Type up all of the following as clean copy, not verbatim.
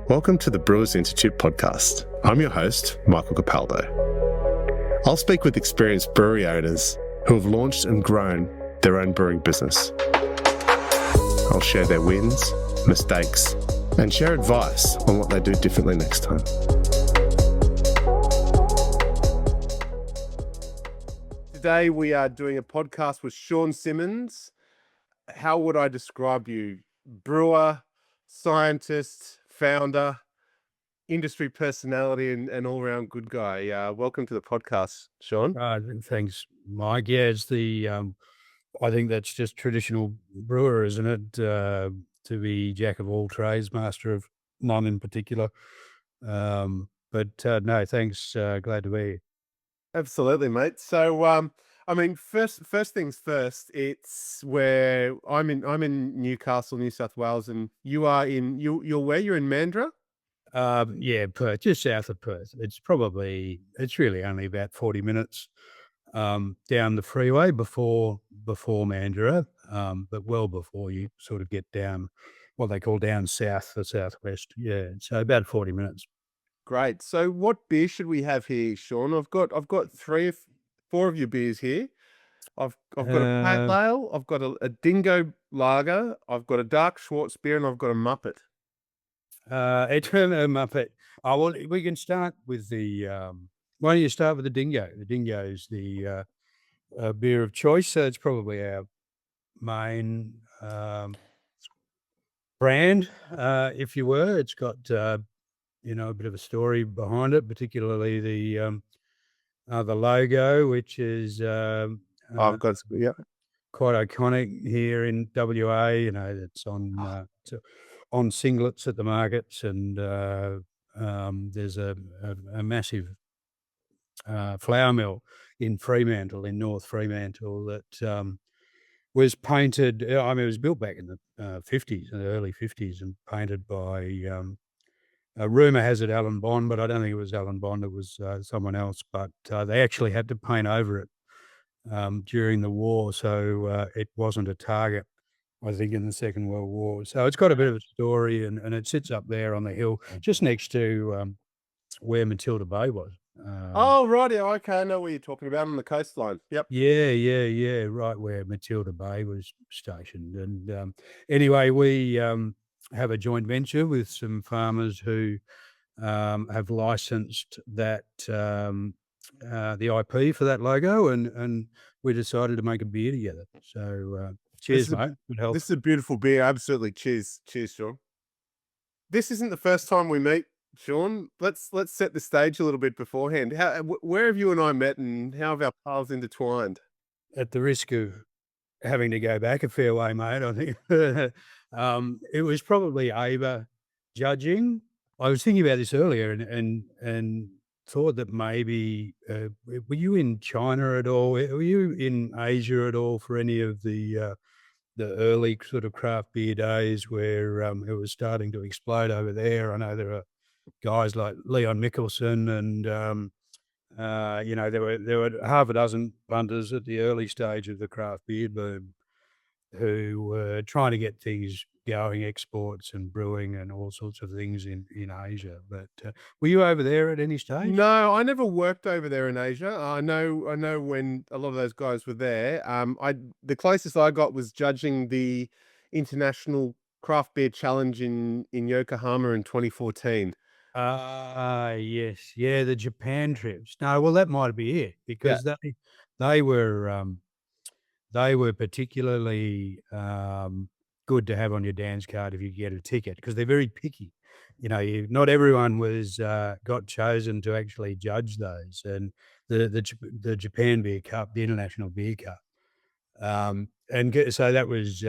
Welcome to the Brewers Institute podcast. I'm your host, Michael Capaldo. I'll speak with experienced brewery owners who have launched and grown their own brewing business. I'll share their wins, mistakes, and share advice on what they do differently next time. Today we are doing a podcast with Sean Symons. How would I describe you? Brewer, scientist, founder, industry personality, and all-round good guy. Welcome to the podcast, Sean. Thanks, Mike. Yeah, it's I think that's just traditional brewer, isn't it? To be jack of all trades, master of none in particular. But no, thanks. Glad to be here. Absolutely, mate. So, first things first. It's where I'm in Newcastle, New South Wales, and you are you're where? You're in Mandurah? Yeah, Perth, just south of Perth. It's really only about 40 minutes down the freeway before Mandurah, but well before you sort of get down what they call down south, the southwest. Yeah, so about 40 minutes. Great. So, what beer should we have here, Sean? I've got four of your beers here. I've got a pale ale, I've got a dingo lager, I've got a dark Schwartz beer, and I've got a Muppet. Eternal Muppet. Oh, well, we can start with the. Why don't you start with the dingo? The dingo is the beer of choice. So it's probably our main brand, if you were. It's got a bit of a story behind it, particularly the logo, which is I've got quite iconic here in WA. It's on on singlets at the markets, and there's a massive flour mill in Fremantle, in North Fremantle, that was painted. It was built back in the 50s, in the early 50s, and painted by. Rumour has it Alan Bond, but I don't think it was Alan Bond. It was someone else. But they actually had to paint over it during the war, so it wasn't a target, I think, in the Second World War. So it's got a bit of a story, and it sits up there on the hill, just next to where Matilda Bay was. Oh, right. Yeah, okay. I know what you're talking about, on the coastline. Yep. Yeah. Right where Matilda Bay was stationed. And anyway, we have a joint venture with some farmers who have licensed that the IP for that logo, and we decided to make a beer together. So cheers, mate. Good health. This is a beautiful beer. Absolutely. Cheers, Sean. This isn't the first time we meet, Sean. Let's set the stage a little bit beforehand. Where have you and I met, and how have our paths intertwined? At the risk of having to go back a fair way, mate, I think it was probably ABA judging. I was thinking about this earlier, and thought that maybe were you in China at all? Were you in Asia at all for any of the early sort of craft beer days where it was starting to explode over there? I know there are guys like Leon Mickelson, and there were half a dozen punters at the early stage of the craft beer boom who were trying to get things going, exports and brewing and all sorts of things in Asia. But were you over there at any stage? No, I never worked over there in Asia. I know when a lot of those guys were there. The closest I got was judging the International Craft Beer Challenge in Yokohama in 2014. Yes. Yeah, the Japan trips. No, well, that might be it, because they were particularly good to have on your dance card if you get a ticket, because they're very picky. Not everyone was got chosen to actually judge those, and the Japan Beer Cup, the International Beer Cup, so that was.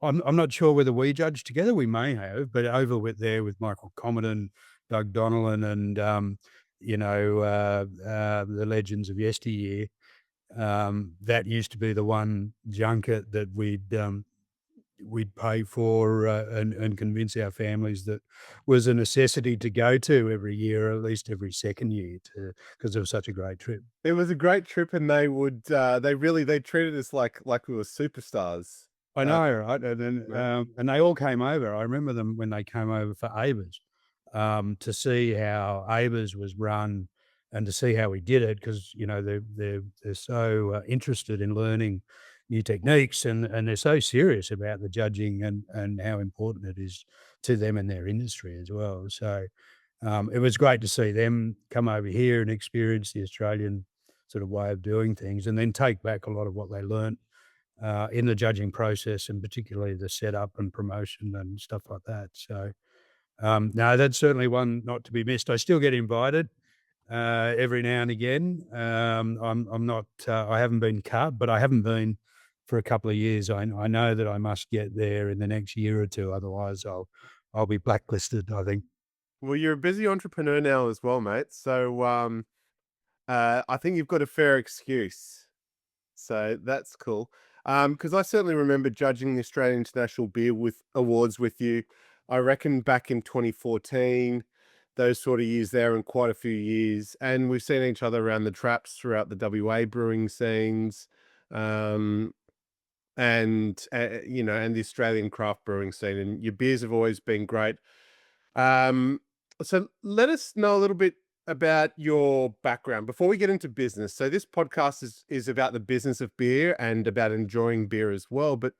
I'm not sure whether we judged together. We may have, but over with Michael Capaldo, Doug Donnellan, and the legends of yesteryear. That used to be the one junket that we'd pay for and convince our families that was a necessity to go to every year, or at least every second year, because it was such a great trip. It was a great trip, and they treated us like we were superstars. I Uh, know, right? And then, no. and they all came over. I remember them when they came over for Abers, to see how Abers was run and to see how we did it, because they're so interested in learning new techniques, and they're so serious about the judging and how important it is to them in their industry as well. So it was great to see them come over here and experience the Australian sort of way of doing things, and then take back a lot of what they learnt in the judging process, and particularly the setup and promotion and stuff like that. So, no, that's certainly one not to be missed. I still get invited every now and again. I'm not, I haven't been cut, but I haven't been for a couple of years. I know that I must get there in the next year or two, otherwise I'll be blacklisted, I think. Well, you're a busy entrepreneur now as well, mate. So I think you've got a fair excuse. So that's cool. Because I certainly remember judging the Australian International Beer with Awards with you. I reckon back in 2014, those sort of years there, and quite a few years. And we've seen each other around the traps throughout the WA brewing scenes, um, and the Australian craft brewing scene. And your beers have always been great. Um, so let us know a little bit about your background before we get into business. So this podcast is about the business of beer and about enjoying beer as well. But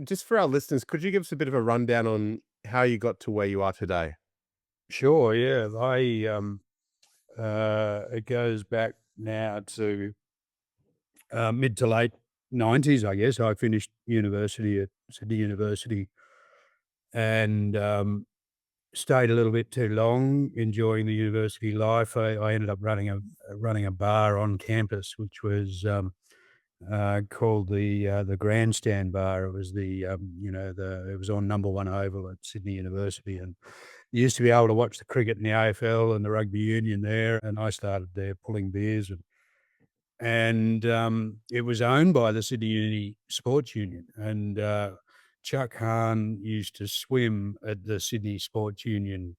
just for our listeners, could you give us a bit of a rundown on how you got to where you are today? Sure, yeah. It goes back now to mid to late 90s, I guess. I finished university at Sydney University and stayed a little bit too long enjoying the university life. I ended up running a bar on campus, which was called the Grandstand Bar. It was it was on Number One Oval at Sydney University, and you used to be able to watch the cricket in the AFL and the rugby union there. And I started there pulling beers, and it was owned by the Sydney Uni Sports Union, and Chuck Hahn used to swim at the Sydney Sports Union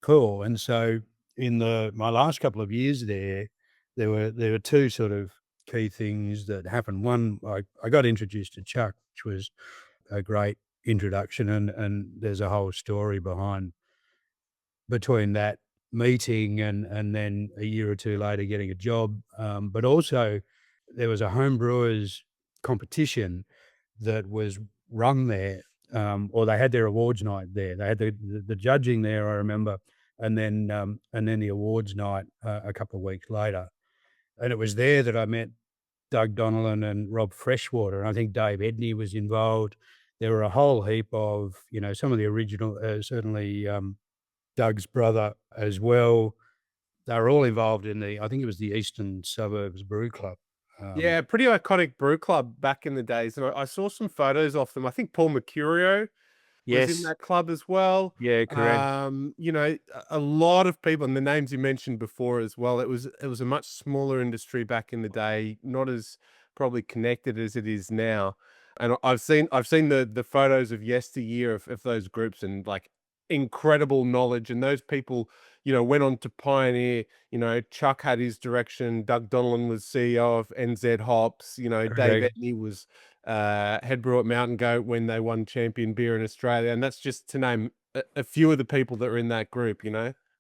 pool. And so in my last couple of years there were two sort of key things that happened. One, I got introduced to Chuck, which was a great introduction, and there's a whole story between that meeting and then a year or two later getting a job. But also there was a home brewers competition that was run there, or they had their awards night there. They had the judging there, I remember, and then the awards night a couple of weeks later. And it was there that I met Doug Donnellan and Rob Freshwater, and I think Dave Edney was involved. There were a whole heap of, some of the original, certainly Doug's brother as well. They were all involved in I think it was the Eastern Suburbs Brew Club. Um, Yeah, pretty iconic brew club back in the days. And I saw some photos of them. I think Paul Mercurio was in yes, that club as well. yeah, correct, A lot of people, and the names you mentioned before as well. It was a much smaller industry back in the day, not as probably connected as it is now. And I've seen the photos of yesteryear of those groups, and like incredible knowledge. And those people, went on to pioneer. Chuck had his direction. Doug Donnellan was CEO of NZ Hops. Dave correct. Etney was head brewer at Mountain Goat when they won champion beer in Australia. And that's just to name a few of the people that are in that group.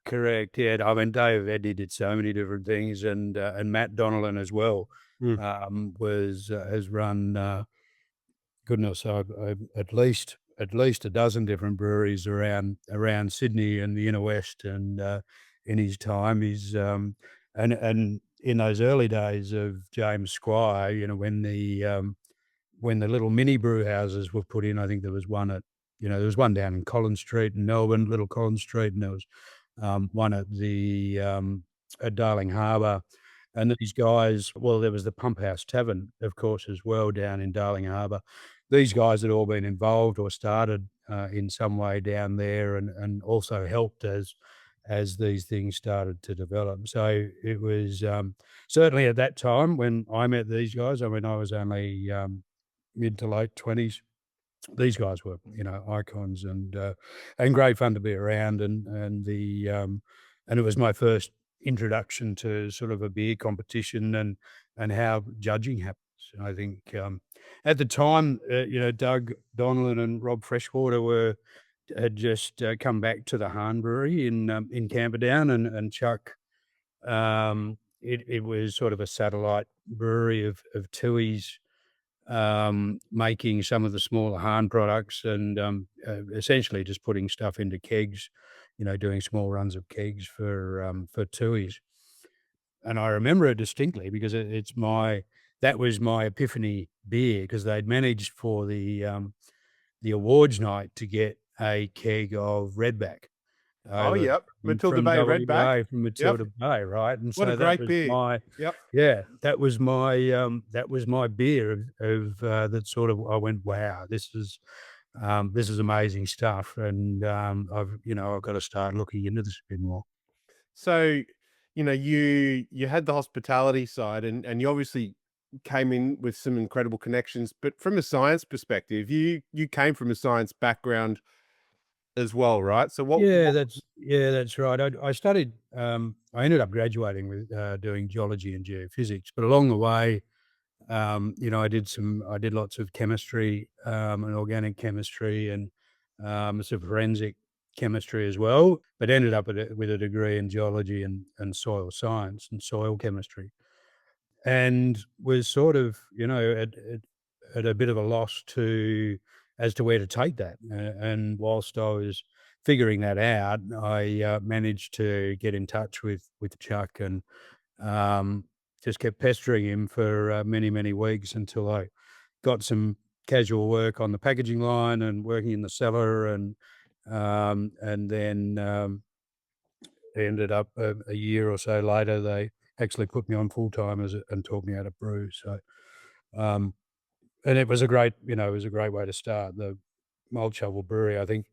Correct, yeah. I mean, Dave Edney did so many different things, and Matt Donnellan as well, Mm. has run, goodness, at least a dozen different breweries around Sydney and the inner west, and in his time, and in those early days of James Squire, when the little mini brew houses were put in. I think there was one down in Collins Street in Melbourne, Little Collins Street, and there was one at Darling Harbour. And these guys, well, there was the Pump House Tavern, of course, as well, down in Darling Harbour. These guys had all been involved or started in some way down there, and also helped as these things started to develop. So it was certainly at that time when I met these guys. I mean, I was only mid to late 20s. These guys were, icons, and great fun to be around, and it was my first introduction to sort of a beer competition and how judging happens. I think at the time, Doug Donlan and Rob Freshwater had just come back to the Hahn Brewery in Camperdown, and Chuck. It was sort of a satellite brewery of Tui's, making some of the smaller Hahn products and essentially just putting stuff into kegs, doing small runs of kegs for Tui's. And I remember it distinctly because that was my epiphany beer, because they'd managed for the awards night to get a keg of Redback Oh, over yep. Matilda from Bay Redback. WA, from Yep. Matilda Bay, right? And What a so that great was beer. Yep. that was my beer that sort of, I went, wow, this is amazing stuff, and I've got to start looking into this a bit more. So, you had the hospitality side, and you obviously came in with some incredible connections, but from a science perspective, you came from a science background as well, right? So Yeah, that's right. I studied. I ended up graduating with doing geology and geophysics, but along the way, I did lots of chemistry, and organic chemistry, and some forensic chemistry as well, but ended up with a degree in geology and soil science and soil chemistry, and was sort of, at a bit of a loss as to where to take that. And whilst I was figuring that out, I managed to get in touch with Chuck, and um, just kept pestering him for many, many weeks until I got some casual work on the packaging line and working in the cellar, and then ended up a year or so later, they actually put me on full time and taught me how to brew. So, um, and it was a great way to start. The Mold Shovel Brewery, I think,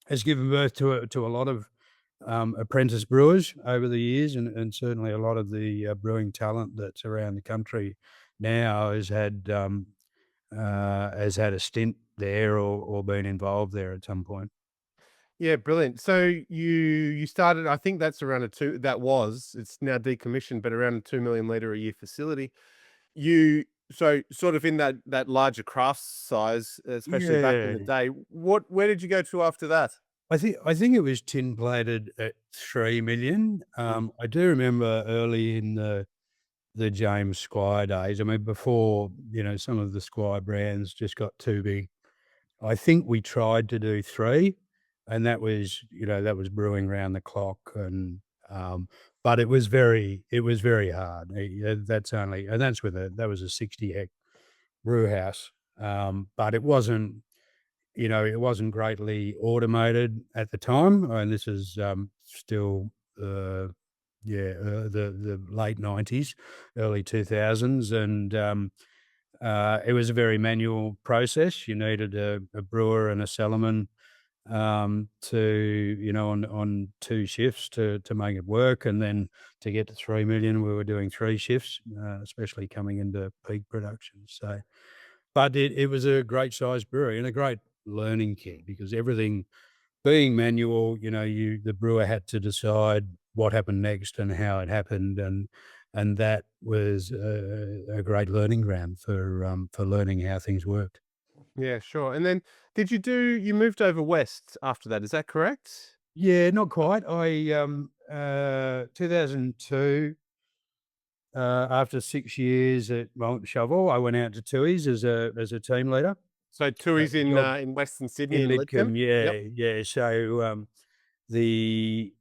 has given birth to a lot of apprentice brewers over the years, and certainly a lot of the brewing talent that's around the country now has had a stint there, or been involved there at some point. Yeah, brilliant. So you started, I think that's around it's now decommissioned, but around a 2 million liter a year facility. You so sort of in that larger craft size, especially back in Yeah. the day. Where did you go to after that? I think it was tin plated at 3 million. Mm. I do remember early in the James Squire days. I mean, before, some of the Squire brands just got too big. I think we tried to do 3, and that was brewing round the clock, and, but it was very hard. That was a 60 hect brew house, but it wasn't greatly automated at the time, and this is, still, the late 90s, early 2000s, and, it was a very manual process. You needed a brewer and a cellarman, on 2 shifts to make it work, and then to get to 3 million, we were doing 3 shifts, especially coming into peak production. So, but it was a great sized brewery and a great learning kit, because everything being manual, the brewer had to decide what happened next and how it happened, and that was a great learning ground for learning how things worked. Yeah, sure. And then you moved over west after that, is that correct? Yeah, not quite. 2002, after 6 years at Mount Shovel, I went out to Tui's as a team leader. So Tooheys The job in Western Sydney in in Lidcombe? Lidcombe, yeah, Yep. yeah. So, the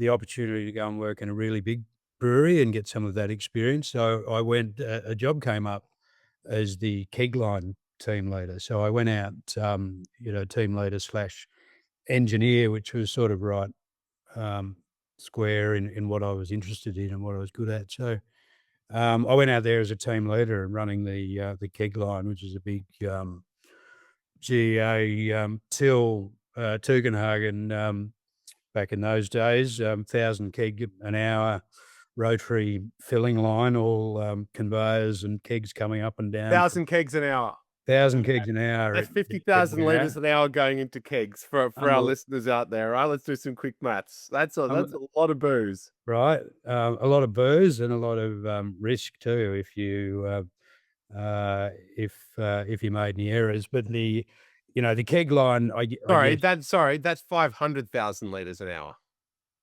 opportunity to go and work in a really big brewery and get some of that experience. So I went. A job came up as the keg line team leader. So I went out, team leader slash engineer, which was sort of right, um, square in what I was interested in and what I was good at. So, I went out there as a team leader and running the keg line, which is a big, till Tugendhagen, back in those days, 1,000 keg an hour rotary filling line, all conveyors and kegs coming up and down from 1,000 kegs an hour. 1,000 kegs an hour. That's 50,000 liters an hour going into kegs for our Unbel- listeners out there, right? Let's do some quick maths. um, That's a lot of booze. right, a lot of booze and a lot of risk too. If you if you made any errors. But the keg line, I Sorry, guess. that's 500,000 liters an hour.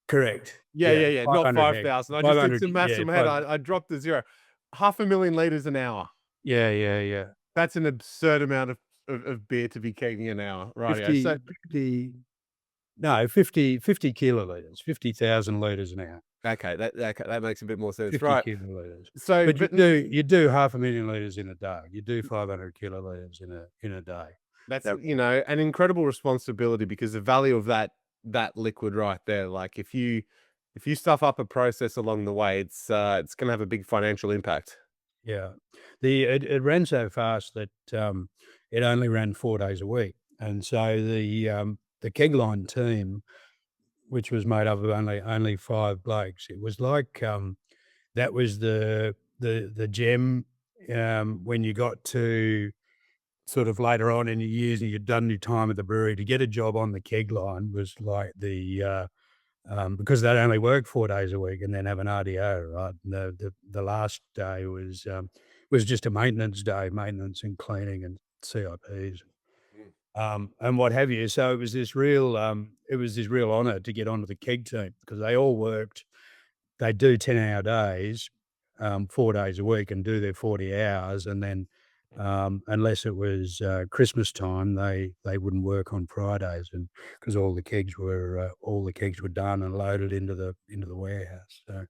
Correct. Yeah, Yeah, yeah, yeah, not 500 hect 5,000. I just did 500, some maths yeah, in my head. 5 I dropped the zero. 500,000 liters an hour. yeah, yeah, yeah. That's an absurd amount of beer to be kegging an hour. Rightio. 50 So 50 no, 50 kiloliters, 50,000 liters an hour, okay, that makes a bit more sense. 50 Right. kiloliters. So, But you but do 500,000 liters in a day. You do 500 kiloliters in a day. that's, That an incredible responsibility, because the value of that liquid right there, like if you stuff up a process along the way, it's gonna have a big financial impact. Yeah. It ran so fast that, it only ran 4 days a week, and so the keg line team, which was made up of only 5 blokes, it was like, that was the gem, when you got to sort of later on in your years and you'd done your time at the brewery, to get a job on the keg line was like because they'd only work 4 days a week and then have an RDO, right? And the last day was just a maintenance day, maintenance and cleaning and CIPs, Mm. and what have you. So it was this real honour to get onto the keg team because they all worked. They do 10-hour days, 4 days a week, and do their 40 hours, and then, unless it was, Christmas time, they wouldn't work on Fridays, and because all the kegs were done and loaded into the warehouse. So,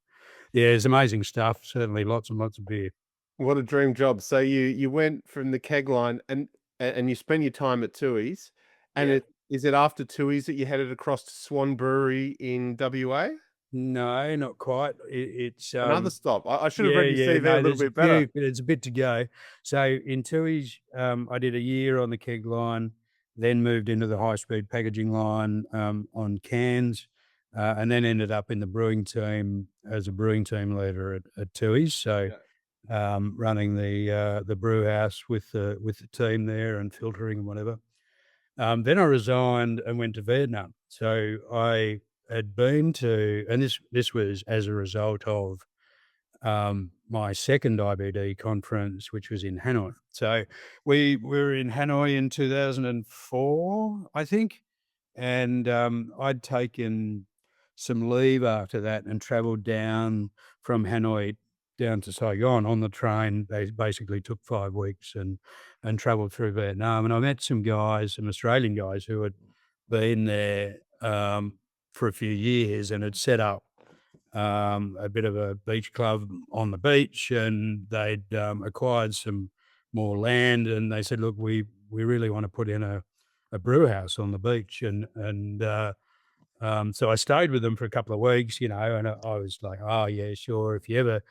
yeah, it's amazing stuff, certainly lots and lots of beer. What a dream job. So you went from the keg line, and you spend your time at Tooheys, and Yeah. is it after Tooheys that you headed across to Swan Brewery in WA? No, not quite. It's, Another stop. I should have yeah, read your yeah, CV a no, little bit better. there's a bit to go. So in Tooheys, I did a year on the keg line, then moved into the high-speed packaging line, on cans, and then ended up in the brewing team as a brewing team leader at Tooheys. So, Yeah. running the brew house with the team there and filtering and whatever. Then I resigned and went to Vietnam. So I had been to, and this was as a result of my second IBD conference, which was in Hanoi. So we were in Hanoi in 2004, I think, and I'd taken some leave after that and travelled down from Hanoi down to Saigon on the train. They basically took 5 weeks and travelled through Vietnam. And I met some guys, some Australian guys who had been there for a few years and had set up a bit of a beach club on the beach, and they'd acquired some more land, and they said, "Look, we really want to put in a brew house on the beach," and so I stayed with them for a couple of weeks, and I was like, "Oh yeah, sure. If you ever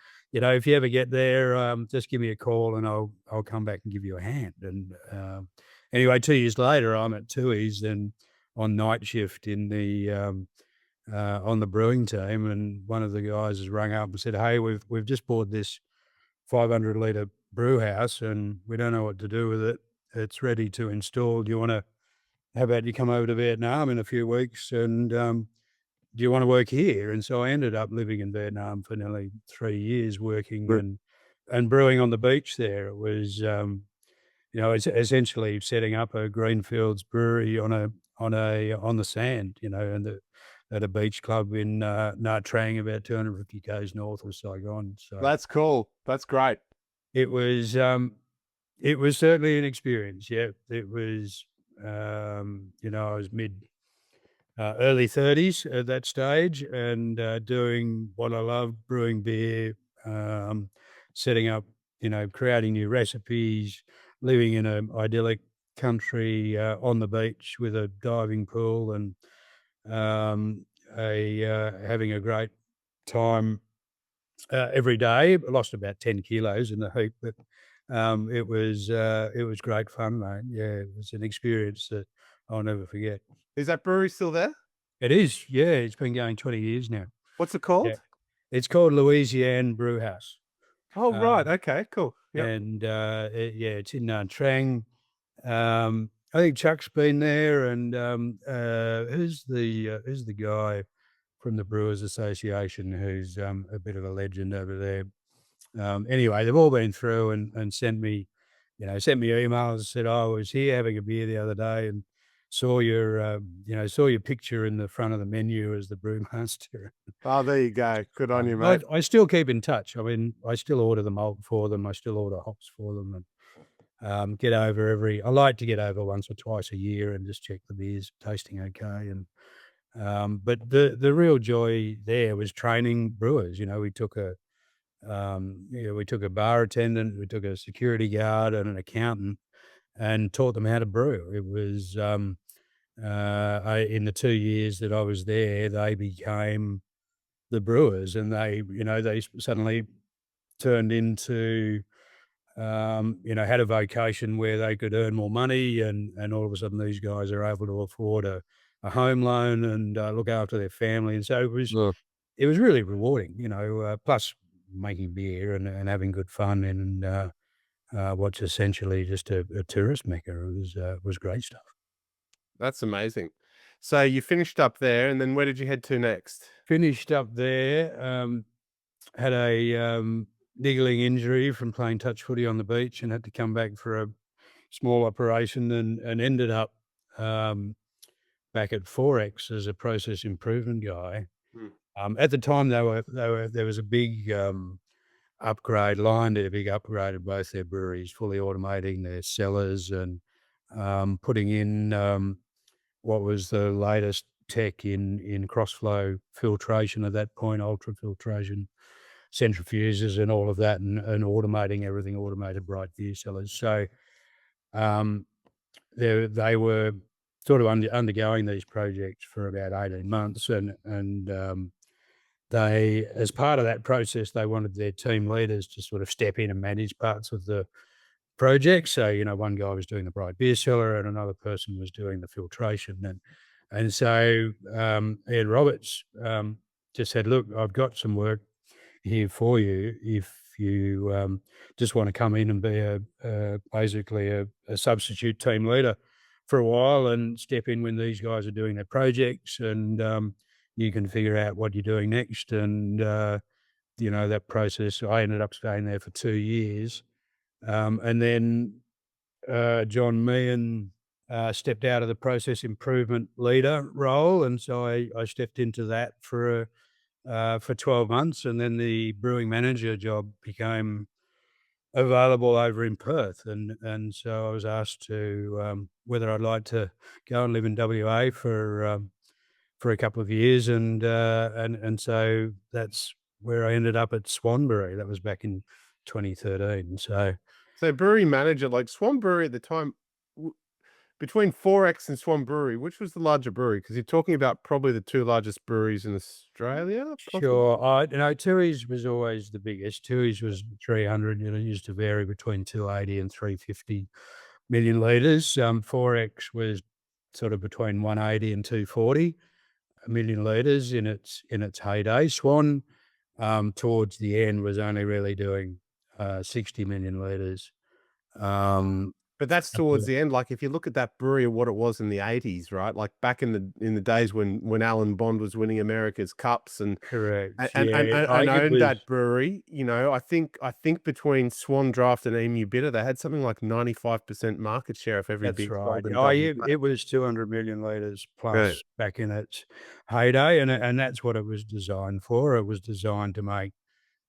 get there, just give me a call, and I'll come back and give you a hand." And anyway, 2 years later, I'm at Tooheys and on night shift on the brewing team, and one of the guys has rung up and said, "Hey, we've just bought this 500-liter brew house, and we don't know what to do with it. It's ready to install. How about you come over to Vietnam in a few weeks, and do you want to work here?" And so I ended up living in Vietnam for nearly 3 years, working Right. and brewing on the beach there. It was, it's essentially setting up a greenfields brewery on the sand, at a beach club in Nha Trang, about 250 k's north of Saigon. So That's cool. That's great. it was it was certainly an experience. Yeah, it was. I was early 30s at that stage, and doing what I love, brewing beer, um, setting up, creating new recipes, living in an idyllic country on the beach with a diving pool and having a great time every day. I lost about 10 kilos in the heat, but it was great fun, mate. Yeah, it was an experience that I'll never forget. Is that brewery still there? It is, yeah. It's been going 20 years now. What's it Yeah. called? It's called Louisiane Brew House. Oh, right. Um, Okay, cool. Yep. and yeah, it's in Nha Trang. I think Chuck's been there, and who's the guy from the Brewers Association who's a bit of a legend over there? Anyway, they've all been through and sent me, sent me emails, said, "Oh, I was here having a beer the other day and saw your picture in the front of the menu as the brewmaster." Oh, there you go. Good on you, I mate. I still keep in touch. I mean, I still order the malt for them. I still order hops for them, and I like to get over once or twice a year and just check the beer's tasting okay. And but the real joy there was training brewers. We took a bar attendant, we took a security guard and an accountant and taught them how to brew. It was in the 2 years that I was there, they became the brewers, and they suddenly turned into had a vocation where they could earn more money, and all of a sudden these guys are able to afford a home loan and look after their family, and so Look, it was really rewarding, plus making beer and having good fun in what's essentially just a tourist mecca. It was great stuff. that's amazing. So you finished up there, and then where did you head to next? Finished up there, had a niggling injury from playing touch footy on the beach and had to come back for a small operation and ended up um, back at Forex as a process improvement guy. Mm. At the time, there was a big a big upgrade of both their breweries, fully automating their cellars and putting in what was the latest tech in cross-flow filtration at that point, ultrafiltration, centrifuges and all of that, and automating everything, automated bright beer cellars. So um, they were sort of undergoing these projects for about 18 months, and they, as part of that process, they wanted their team leaders to sort of step in and manage parts of the project. So, one guy was doing the bright beer cellar and another person was doing the filtration. And so Ed Roberts just said, "Look, I've got some work here for you. If you just want to come in and be basically a substitute team leader for a while and step in when these guys are doing their projects, and you can figure out what you're doing next." And that process, I ended up staying there for 2 years, and then John Meehan stepped out of the process improvement leader role, and so I stepped into that for 12 months, and then the brewing manager job became available over in Perth, and so I was asked to whether I'd like to go and live in WA for a couple of years, and so that's where I ended up at Swanbury. That was back in 2013. So So brewery manager, like Swan Brewery at the time, between Forex and Swan Brewery, which was the larger brewery? Because you're talking about probably the two largest breweries in Australia, possibly. sure, Tooheys was always the biggest. Tooheys was 300. It used to vary between 280 and 350 million litres. Forex was sort of between 180 and 240 million litres in its heyday. Swan, towards the end, was only really doing 60 million litres. Um, But that's towards the end. Like if you look at that brewery and what it was in the 80s, right? Like back in the days when Alan Bond was winning America's Cups and Correct. and and, Yeah, and, I and think it owned was. that brewery, I think between Swan Draft and Emu Bitter, they had something like 95% market share of every That's beer right. sold in Oh, WA. it was 200 million litres Right. plus back in its heyday, and that's what it was designed for. It was designed to make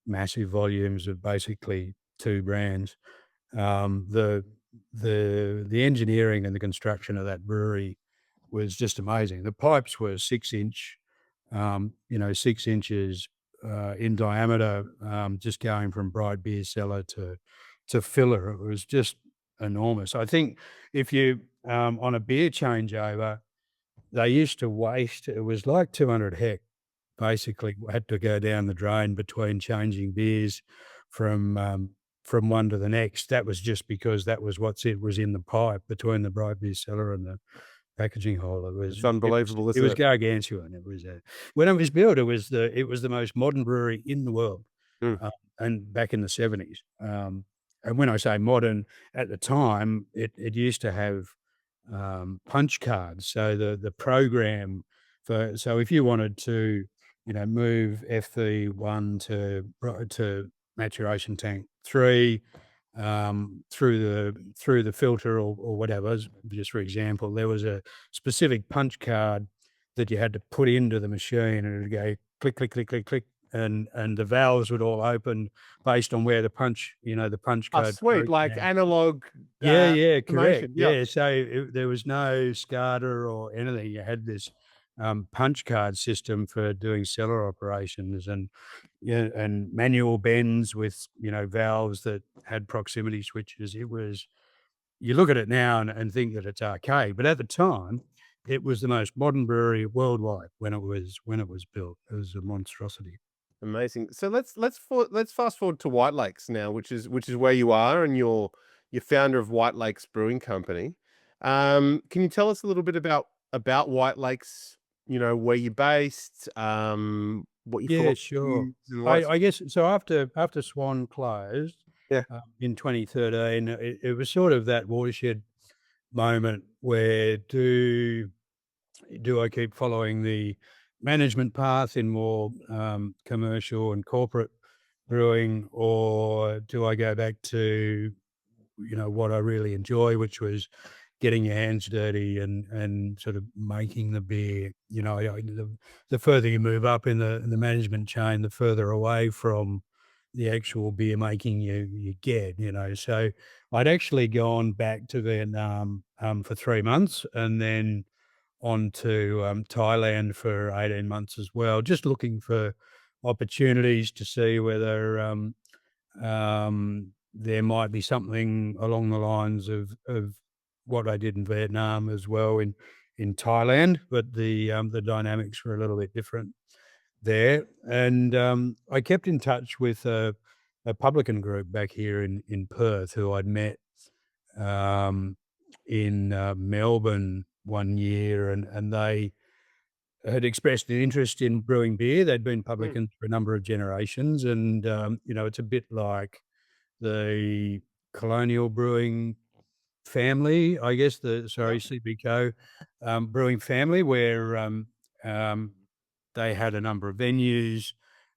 massive volumes of basically 2 brands. The the engineering and the construction of that brewery was just amazing. The pipes were 6-inch, 6 inches in diameter, just going from bright beer cellar to filler. It was just enormous. I think if you on a beer changeover, they used to waste. It was like 200 hec. Basically, had to go down the drain between changing beers from one to the next. That was just because that was it was in the pipe between the bright beer cellar and the packaging hole. It's unbelievable, It isn't was it? gargantuan. It was when it was built, it was the most modern brewery in the world, Mm. and back in the 70s. And when I say modern, at the time, it used to have punch cards. So the program so if you wanted to, move FV1 to maturation tank 3, through the filter or whatever. Just for example, there was a specific punch card that you had to put into the machine, and it would go click, click, click, click, click, and the valves would all open based on where the punch, the punch Oh, code sweet, broke like down. analog Yeah, correct. information. Yep. Yeah, so there was no SCADA or anything. You had this punch card system for doing cellar operations, and and manual bends with valves that had proximity switches. It was, you look at it now and think that it's archaic, but at the time, it was the most modern brewery worldwide when it was built. It was a monstrosity. Amazing. So let's fast forward to White Lakes now, which is where you are, and you're founder of White Lakes Brewing Company. Can you tell us a little bit about White Lakes? Where you're based, what you Yeah, thought sure. and what. I guess so. After Swan closed, Yeah. in 2013, it was sort of that watershed moment where do I keep following the management path in more commercial and corporate brewing, or do I go back to what I really enjoy, which was getting your hands dirty and sort of making the beer. The further you move up in the management chain, the further away from the actual beer making you get. So I'd actually gone back to Vietnam for 3 months, and then on to Thailand for 18 months as well, just looking for opportunities to see whether there might be something along the lines of what I did in Vietnam as well in Thailand, but the dynamics were a little bit different there. And I kept in touch with a publican group back here in Perth who I'd met um, in Melbourne one year, and they had expressed an interest in brewing beer. They'd been Mm. publicans for a number of generations, and it's a bit like the Colonial Brewing family, I guess. Yep. CBCO brewing family, where um, they had a number of venues.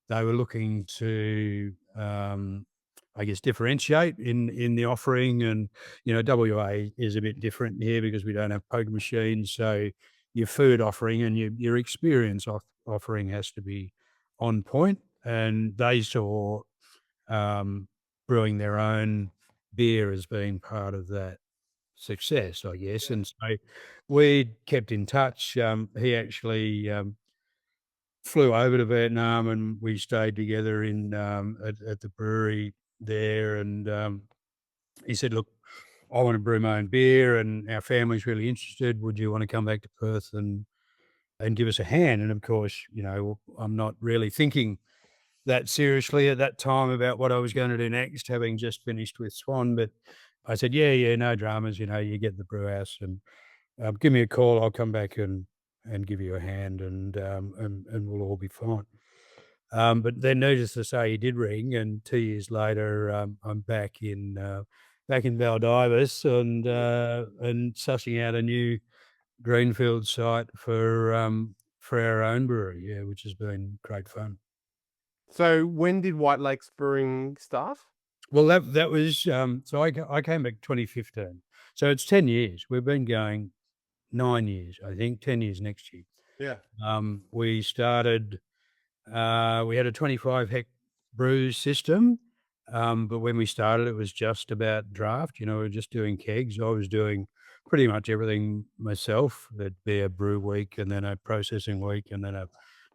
They were looking to, I guess, differentiate in the offering, and WA is a bit different here because we don't have poker machines. So your food offering and your experience offering has to be on point. And they saw um, brewing their own beer as being part of that success, I guess. Yeah. And so we kept in touch. He actually flew over to Vietnam, and we stayed together in at the brewery there. And he said, "Look, I want to brew my own beer, and our family's really interested. Would you want to come back to Perth and give us a hand?" And of course, I'm not really thinking that seriously at that time about what I was going to do next, having just finished with Swan. But I said, yeah, no dramas. You get the brew house, and give me a call. I'll come back and give you a hand, and we'll all be fine. But then, needless to say, he did ring, and 2 years later, I'm back in Valdivis and sussing out a new greenfield site for our own brewery, yeah, which has been great fun. So when did White Lakes Brewing start? Well, that was so I came back 2015. So it's 10 years. We've been going 9 years, I think, 10 years next year. Yeah. We started, we had a 25 hect brew system, but when we started, it was just about draft. We were just doing kegs. I was doing pretty much everything myself. There'd be a brew week, and then a processing week, and then a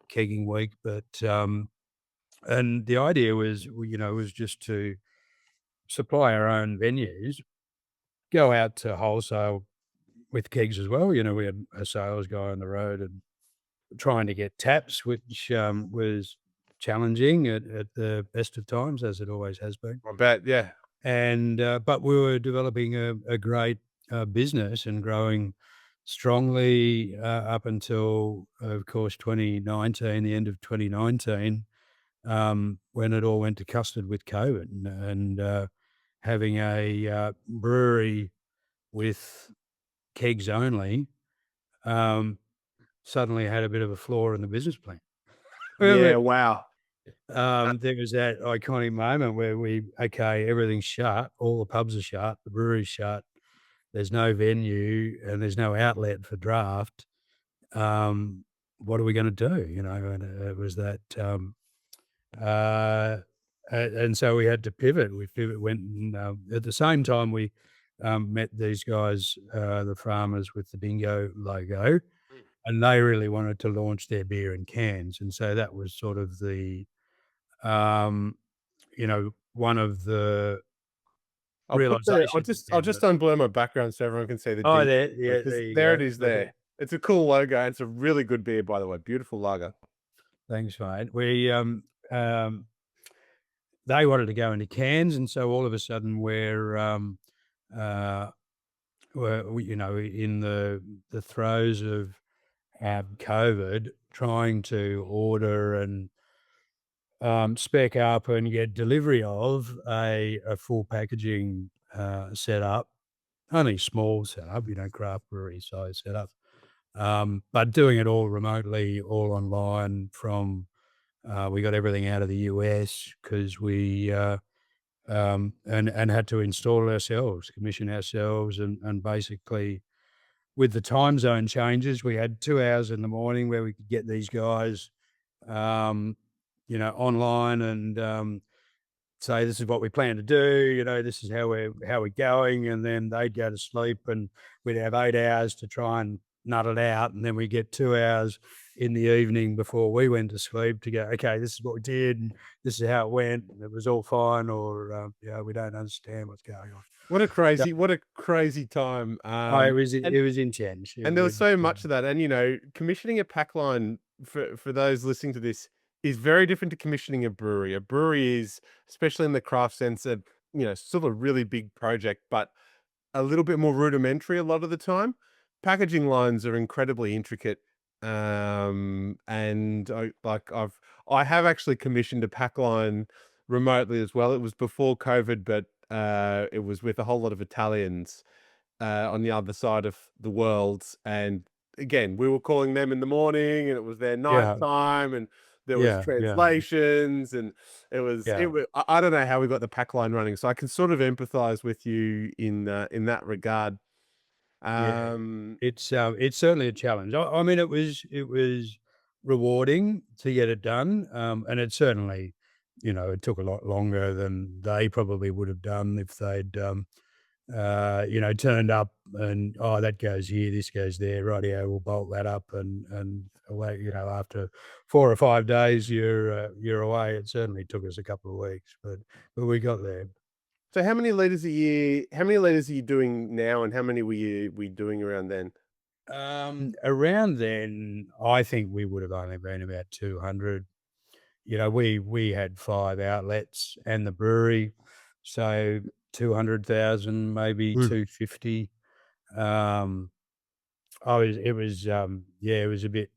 kegging week. But and the idea was just to supply our own venues, go out to wholesale with kegs as well. We had a sales guy on the road and trying to get taps, which was challenging at the best of times, as it always has been. I bet. Yeah. And but we were developing a great business and growing strongly up until, of course, 2019, the end of 2019, when it all went to custard with COVID, and having a brewery with kegs only suddenly had a bit of a flaw in the business plan. Yeah. But Wow. There was that iconic moment where everything's shut, all the pubs are shut, the brewery's shut, there's no venue and there's no outlet for draft. What are we gonna do? And it was that, uh, and so we had to pivot. Went and, at the same time we, met these guys, the farmers with the dingo logo, and they really wanted to launch their beer in cans, and so that was sort of the, um, one of the realizations I'll then just that unblur my background so everyone can see the oh, ding yeah, because there you there it go. is there. It's a cool logo and it's a really good beer, by the way. Beautiful lager. Thanks, mate. They wanted to go into cans, and so all of a sudden uh, we're in the throes of COVID, trying to order and spec up and get delivery of a full packaging setup, only small setup, craft brewery size setup, but doing it all remotely, all online from. We got everything out of the US because we and had to install it ourselves, commission ourselves, and basically with the time zone changes, we had 2 hours in the morning where we could get these guys, um, online and say, "This is what we plan to do," "This is how we're going," and then they'd go to sleep, and we'd have 8 hours to try and nut it out, and then we get 2 hours in the evening before we went to sleep to go, "Okay, this is what we did, and this is how it went, and it was all fine," or, "We don't understand what's going on." So What a crazy time. it was intense. It And there was was, so much of that. And, commissioning a pack line for those listening to this is very different to commissioning a brewery. A brewery is, especially in the craft sense, sort of a really big project, but a little bit more rudimentary a lot of the time. Packaging lines are incredibly intricate. And I have actually commissioned a pack line remotely as well. It was before COVID, but it was with a whole lot of Italians on the other side of the world. And again, we were calling them in the morning and it was their yeah, nighttime and there was yeah, yeah, translations and it yeah. was, I don't know how we got the pack line running. So I can sort of empathize with you in that regard. Yeah, Um, it's certainly a challenge. I mean, it was rewarding to get it done, and it certainly, it took a lot longer than they probably would have done if they'd, turned up and, "Oh, that goes here, this goes there, rightio, we'll bolt that up," and away, after 4 or 5 days, you're away. It certainly took us a couple of weeks, but we got there. so how many liters are you doing now and how many were you doing around then? Around then, I think we would have only been about 200. We had 5 outlets and the brewery, so 200,000, maybe Mm. 250. Um, I was it was, yeah, it was a bit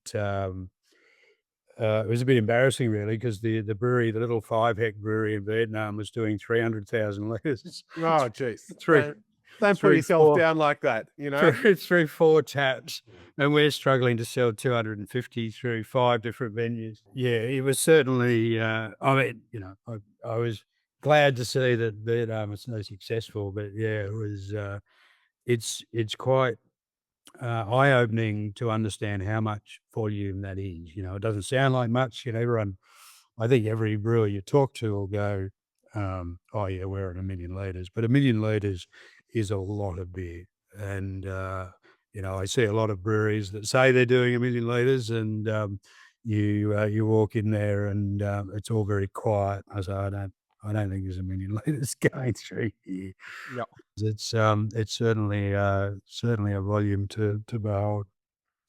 embarrassing really because the brewery, the little 5 hect brewery in Vietnam was doing 300,000 litres, Oh, geez. three, Don't put three, yourself 4. down like that, Through 4 taps, and we're struggling to sell 250 through 5 different venues. Yeah, it was certainly, I mean, I was glad to see that Vietnam was so successful, but yeah, it was, it's quite, eye-opening to understand how much volume that is. It doesn't sound like much. I think every brewer you talk to will go, "Oh yeah, we're at 1,000,000 litres," but 1,000,000 litres is a lot of beer. And I see a lot of breweries that say they're doing 1,000,000 litres, and you walk in there and it's all very quiet. I say, I don't think there's 1,000,000 litres going through here. Yep. It's certainly a volume to behold.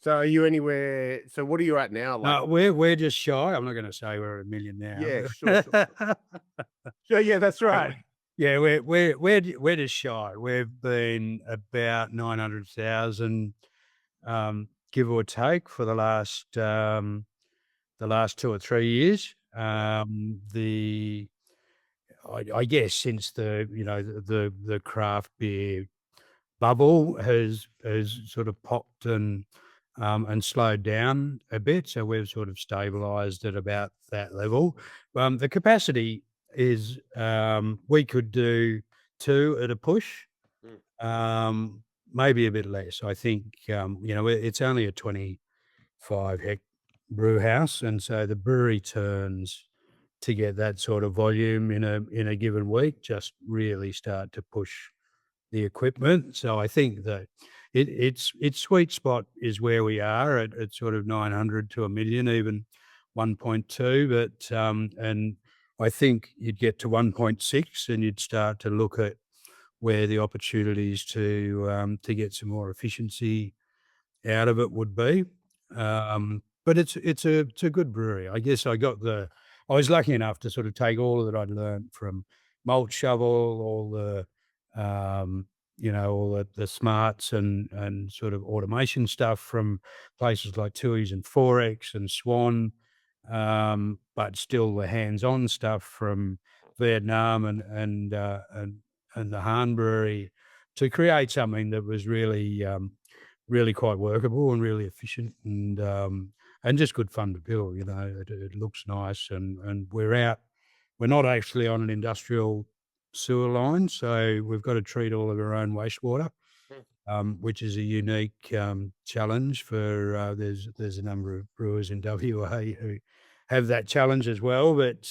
So are you anywhere so what are you at now? Like, No, we're just shy. I'm not gonna say we're at 1,000,000 now, yeah, sure. but Sure, yeah, that's right. yeah, we're just shy. We've been about 900,000, give or take, for the last 2 or 3 years. I guess since the craft beer bubble has sort of popped and and slowed down a bit. So we've sort of stabilised at about that level. The capacity is we could do 2 at a push, maybe a bit less. I think it's only a 25 hect brew house, and so the brewery turns to get that sort of volume in a given week just really start to push the equipment. So I think that its sweet spot is where we are at sort of 900 to a million, even 1.2. But and I think you'd get to 1.6 and you'd start to look at where the opportunities to get some more efficiency out of it would be. But it's a good brewery. I guess I was lucky enough to sort of take all that I'd learned from malt shovel, all the all the smarts and sort of automation stuff from places like Tui's and Forex and Swan, but still the hands-on stuff from Vietnam and the Han Brewery to create something that was really quite workable and really efficient and just good fun to build. It looks nice and we're not actually on an industrial sewer line, so we've got to treat all of our own wastewater, which is a unique challenge for there's a number of brewers in WA who have that challenge as well. But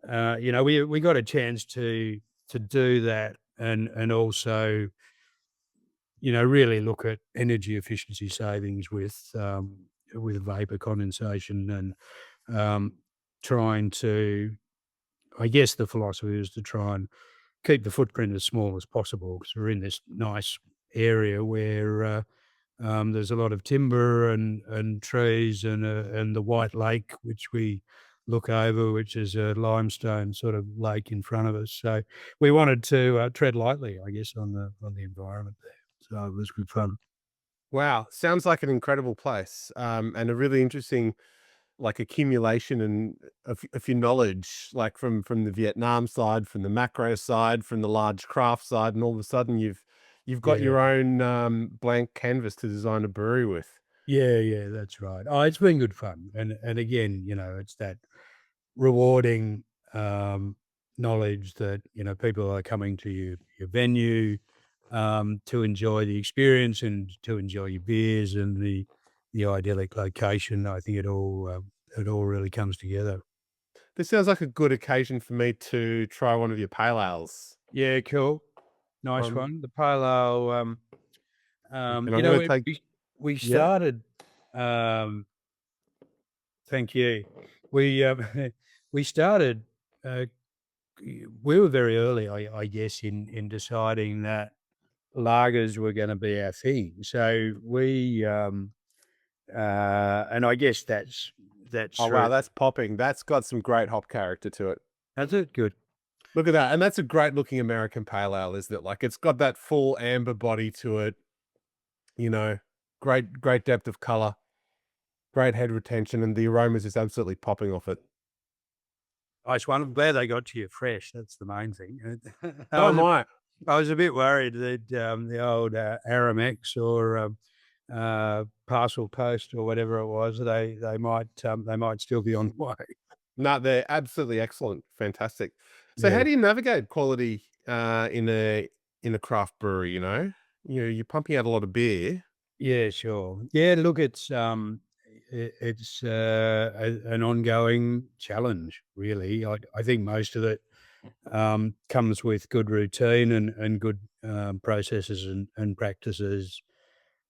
we got a chance to do that and also really look at energy efficiency savings with vapor condensation and trying to, I guess the philosophy is to try and keep the footprint as small as possible because we're in this nice area where there's a lot of timber and trees and the White Lake, which we look over, which is a limestone sort of lake in front of us. So we wanted to tread lightly, I guess, on the environment there. So it was good fun. Wow, sounds like an incredible place, and a really interesting, like, accumulation and of your knowledge, like, from the Vietnam side, from the macro side, from the large craft side, and all of a sudden you've got Yeah. your own, blank canvas to design a brewery with. Yeah, that's right. Oh, it's been good fun. And again, it's that rewarding knowledge that, people are coming to your venue to enjoy the experience and to enjoy your beers and the idyllic location. I think it all really comes together. This sounds like a good occasion for me to try one of your pale ales. Yeah, cool. Nice Um, one. The pale ale, and I'm gonna take we yeah? started, thank you. We, we started, uh, we were very early, I guess, in deciding that lagers were gonna be our thing. So and I guess that's Oh, wow, true. that's popping. That's got some great hop character to it. That's it, good. Look at that, and that's a great looking American pale ale, isn't it? Like, it's got that full amber body to it, you know, great depth of color, great head retention, and the aromas is absolutely popping off it. Nice one. I'm glad they got to you fresh. That's the main thing. I So was am a I. I was a bit worried that the old Aramex or Parcel Post or whatever it was, they might still be on the way. No, they're absolutely excellent. Fantastic. So Yeah, how do you navigate quality, in a craft brewery, you know? You're pumping out a lot of beer. yeah, sure. Yeah, look, it's an ongoing challenge, really. I think most of it comes with good routine and good processes and practices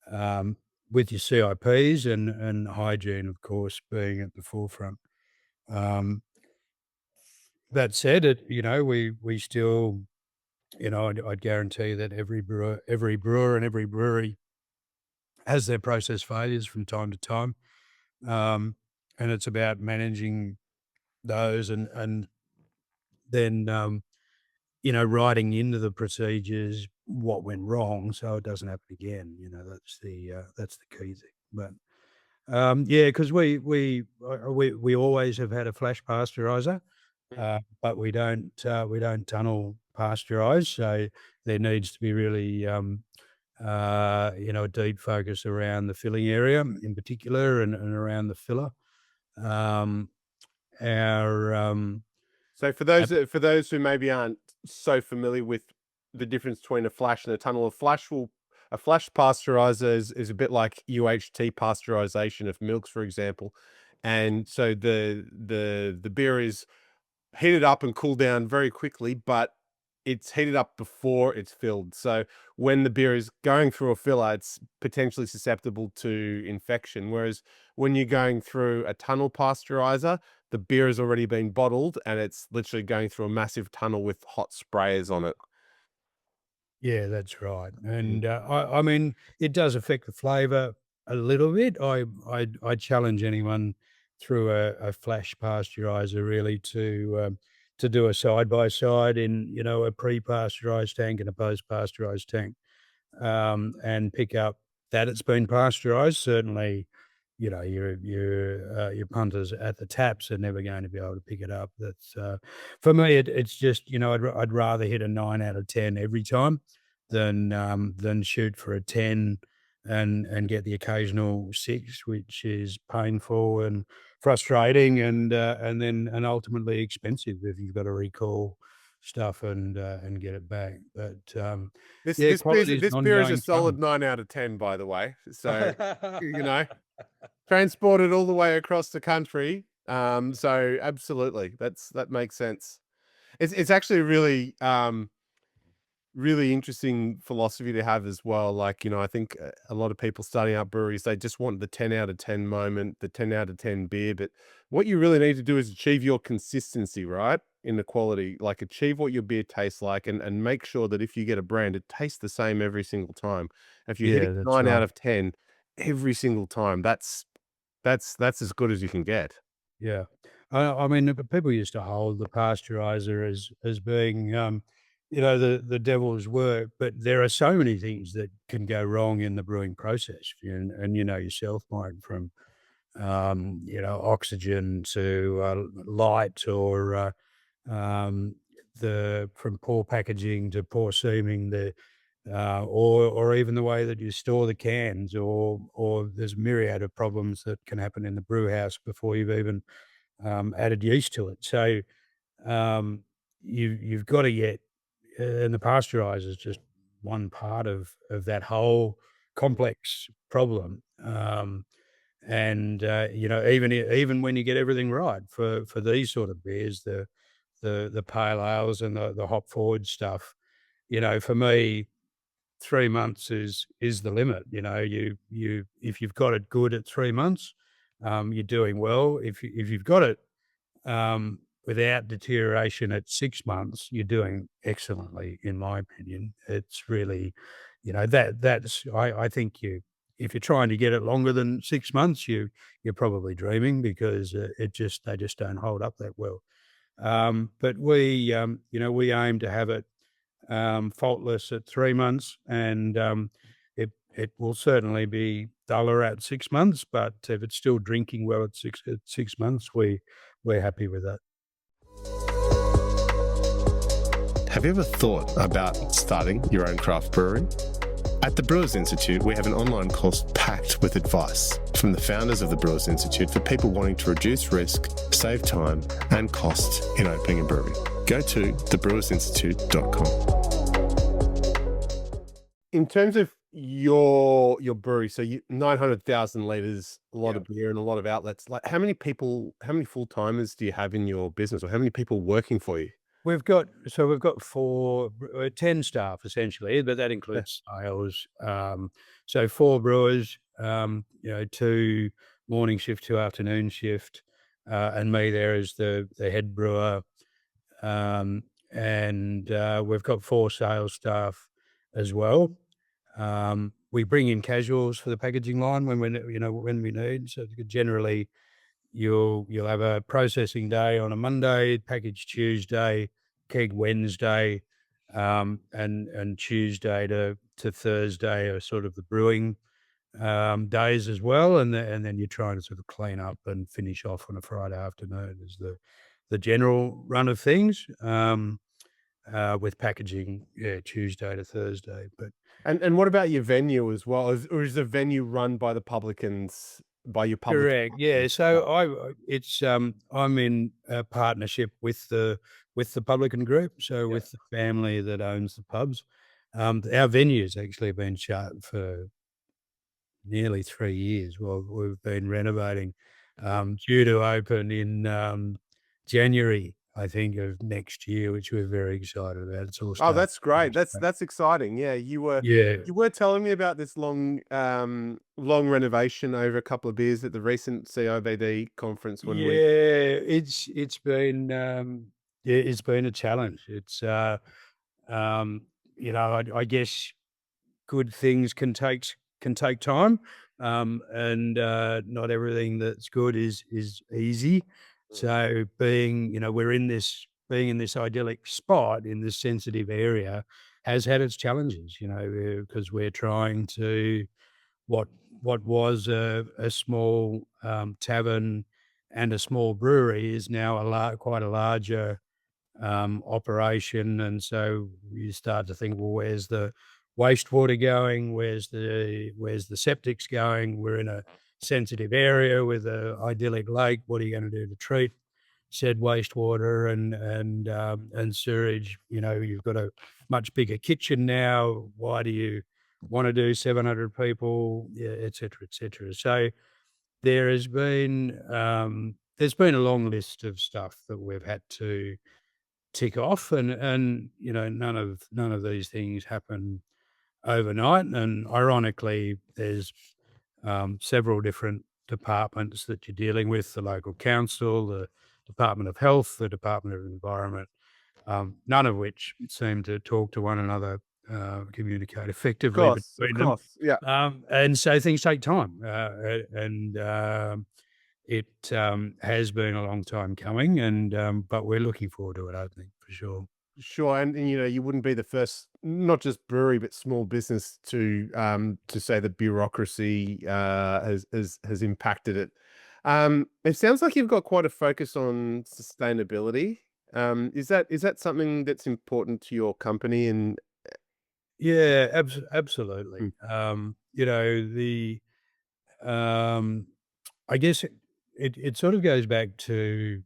um, with your CIPs and hygiene, of course, being at the forefront. Um, that said, we still, I'd guarantee that every brewer and every brewery has their process failures from time to time, um, and it's about managing those and then writing into the procedures what went wrong so it doesn't happen again. That's the key thing. But yeah, because we always have had a flash pasteurizer, but we don't tunnel pasteurize, so there needs to be really a deep focus around the filling area in particular, and around the filler. Um, our So for our those who maybe aren't so familiar with the difference between a flash and a tunnel, a flash pasteurizer is a bit like UHT pasteurization of milks, for example. And so the beer is heated up and cooled down very quickly, but it's heated up before it's filled. So when the beer is going through a filler, it's potentially susceptible to infection. Whereas when you're going through a tunnel pasteurizer, the beer has already been bottled and it's literally going through a massive tunnel with hot sprayers on it. Yeah, that's right, Mm. and, I mean, it does affect the flavour a little bit. I challenge anyone through a flash pasteurizer really to do a side by side in, a pre-pasteurised tank and a post-pasteurised tank, and pick up that it's been pasteurised. Certainly, your punters at the taps are never going to be able to pick it up. That's, for me, it's just, I'd rather hit a 9 out of 10 every time than shoot for a 10 and get the occasional 6, which is painful and frustrating and ultimately expensive if you've got to recall stuff and get it back. But, yeah, quality is an This beer is a ongoing solid challenge. 9 out of 10, by the way. So you know, transported all the way across the country. So absolutely, that makes sense. It's actually really interesting philosophy to have as well. Like, I think a lot of people starting up breweries, they just want the 10 out of 10 moment, the 10 out of 10 beer. But what you really need to do is achieve your consistency, right? In the quality, like achieve what your beer tastes like and make sure that if you get a brand, it tastes the same every single time. If you're hitting Yeah, that's 9 out right. of 10 every single time, that's as good as you can get. Yeah. I mean, people used to hold the pasteurizer as being, the devil's work, but there are so many things that can go wrong in the brewing process, and you know yourself, Mike, from, oxygen to, light or, um, the from poor packaging to poor seaming, or even the way that you store the cans, or there's a myriad of problems that can happen in the brew house before you've even added yeast to it. So um, you've got to get, and the pasteurizer is just one part of that whole complex problem. And even when you get everything right for these sort of beers, the pale ales and the hop forward stuff, for me, 3 months is the limit. You if you've got it good at 3 months, you're doing well. If you've got it without deterioration at 6 months, you're doing excellently, in my opinion. It's really, that's I think if you're trying to get it longer than 6 months, you're probably dreaming because they just don't hold up that well. But we aim to have it faultless at 3 months, and it will certainly be duller at 6 months. But if it's still drinking well at 6 months, we're happy with that. Have you ever thought about starting your own craft brewery? At the Brewers Institute, we have an online course packed with advice from the founders of the Brewers Institute for people wanting to reduce risk, save time and cost in opening a brewery. Go to thebrewersinstitute.com. In terms of your brewery, so 900,000 liters, a lot Yeah. of beer and a lot of outlets. Like, how many full timers do you have in your business, or how many people working for you? We've got 10 staff essentially, but that Yeah. includes sales. So 4 brewers, 2 morning shift, 2 afternoon shift, and me there as the head brewer. Um, and we've got 4 sales staff as well. We bring in casuals for the packaging line when we need. So generally, you'll have a processing day on a Monday, package Tuesday, keg Wednesday, and Tuesday to Thursday are sort of the brewing days as well, and then you're trying to sort of clean up and finish off on a Friday afternoon is the general run of things. with packaging, Tuesday to Thursday. But And what about your venue as well? Or is the venue run by the publicans, by your public? correct, yeah. So I'm in a partnership with the publican group, so Yeah. with the family that owns the pubs. Our venue's actually been shut for nearly 3 years. Well, we've been renovating, due to open in, January, I think, of next year, which we're very excited about. It's all Oh, starting that's great. to That's exciting. Yeah, yeah. you were telling me about this long renovation over a couple of beers at the recent COVD conference when Yeah, we it's been a challenge. Um, I guess good things can take time, and not everything that's good is easy. So being in this idyllic spot in this sensitive area has had its challenges. Because we're trying to what what was a small tavern and a small brewery is now quite a larger operation, and so you start to think, well, where's the wastewater going? Where's the septics going? We're in a sensitive area with a idyllic lake. What are you going to do to treat said wastewater and sewage? You've got a much bigger kitchen now. Why do you want to do 700 people? Yeah, et cetera, et cetera. So there's been a long list of stuff that we've had to tick off, and none of these things happen overnight. And ironically, there's several different departments that you're dealing with: the local council, the Department of Health, the Department of Environment, none of which seem to talk to one another, communicate effectively of between them. course. Yeah. And so things take time, and it has been a long time coming, but we're looking forward to it opening for sure. Sure, and you wouldn't be the first, not just brewery, but small business to say that bureaucracy has impacted it. It sounds like you've got quite a focus on sustainability. Is that something that's important to your company? And Yeah, absolutely. Mm, Um, I guess it sort of goes back to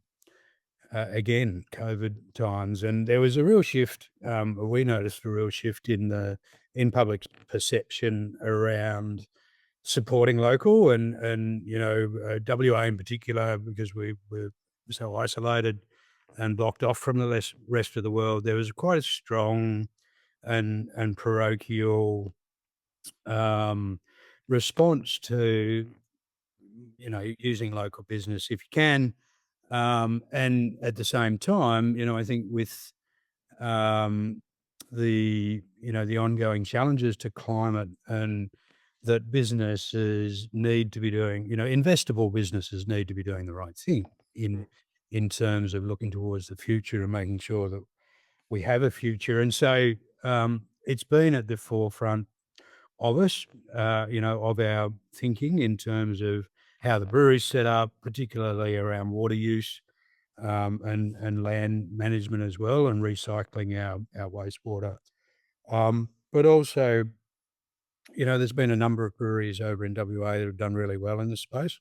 again COVID times, and there was a real shift. We noticed a real shift in public perception around supporting local, and WA in particular, because we were so isolated and blocked off from the rest of the world. There was quite a strong and parochial um, response to using local business if you can, and at the same time, I think with um, the ongoing challenges to climate, and that businesses need to be doing, investable businesses need to be doing the right thing mm. in terms of looking towards the future and making sure that we have a future. And so it's been at the forefront of us, of our thinking in terms of how the brewery's set up, particularly around water use, and land management as well, and recycling our wastewater. But also, there's been a number of breweries over in WA that have done really well in this space.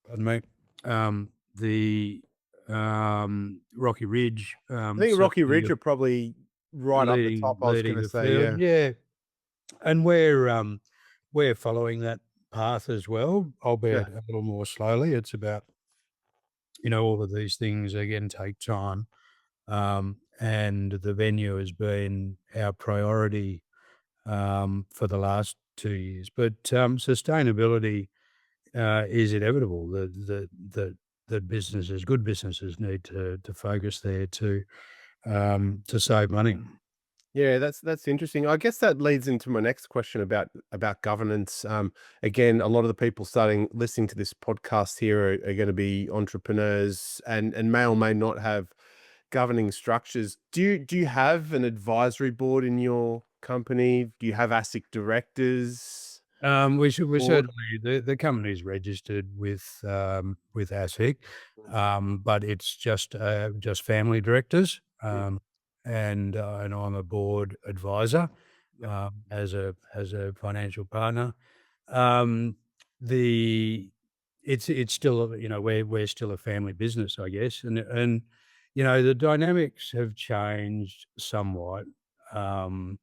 Pardon me. The Rocky Ridge, I think Rocky certainly Ridge are probably right up the top. I was going leading to the say, field, yeah, yeah. And we're following that path as well, yeah. albeit a little more slowly. It's about, all of these things again take time. And the venue has been our priority for the last 2 years. But sustainability is inevitable. That good businesses need to focus there to save money. Yeah, that's interesting. I guess that leads into my next question about governance. Again, a lot of the people starting listening to this podcast here are going to be entrepreneurs and may or may not have governing structures. Do you have an advisory board in your company? Do you have ASIC directors? We Board? certainly the company's registered with ASIC, but it's just family directors. and I'm a board advisor as a financial partner. Um, the it's still, we're still a family business, I guess, and the dynamics have changed somewhat. Um,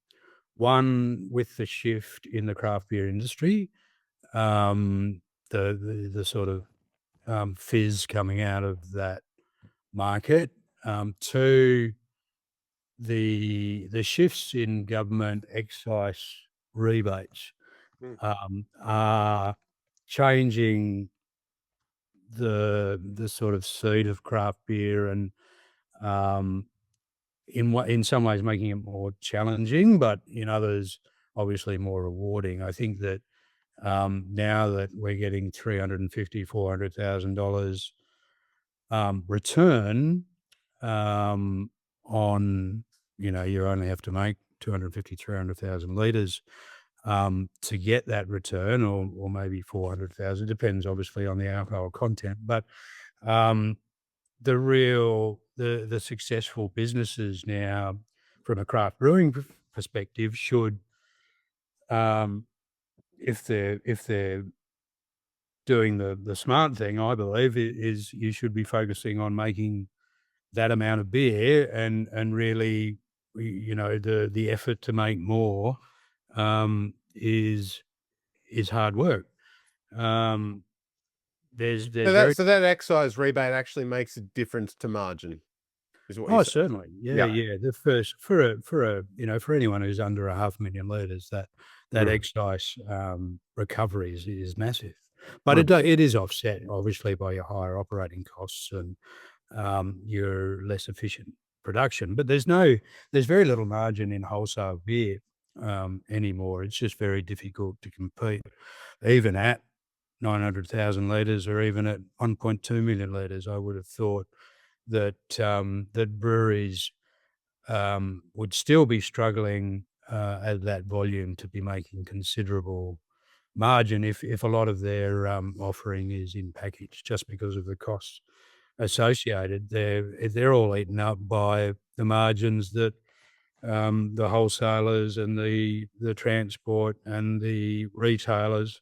One, with the shift in the craft beer industry, um, the sort of fizz coming out of that market. Two, the shifts in government excise rebates Mm. are changing the sort of seed of craft beer, and um, in some ways making it more challenging, but in others obviously more rewarding. I think that now that we're getting $350,000-$400,000 return on, you only have to make 250,000-300,000 litres to get that return, or maybe 400,000, depends obviously on the alcohol content. But um, the successful businesses now, from a craft brewing perspective, should, um, if they're doing the smart thing, I believe, is you should be focusing on making that amount of beer, and really, the effort to make more is hard work. Um, there's very So that excise rebate actually makes a difference to margin, is what you're Oh, saying? certainly. Yeah, Yeah. yeah. The first for anyone who's under 500,000 litres, that Mm. excise recovery is massive. But Mm. it is offset obviously by your higher operating costs and your less efficient production. But there's very little margin in wholesale beer anymore. It's just very difficult to compete, even at 900,000 litres or even at 1.2 million litres. I would have thought that breweries would still be struggling at that volume to be making considerable margin if a lot of their offering is in package, just because of the costs associated. They're all eaten up by the margins that the wholesalers and the transport and the retailers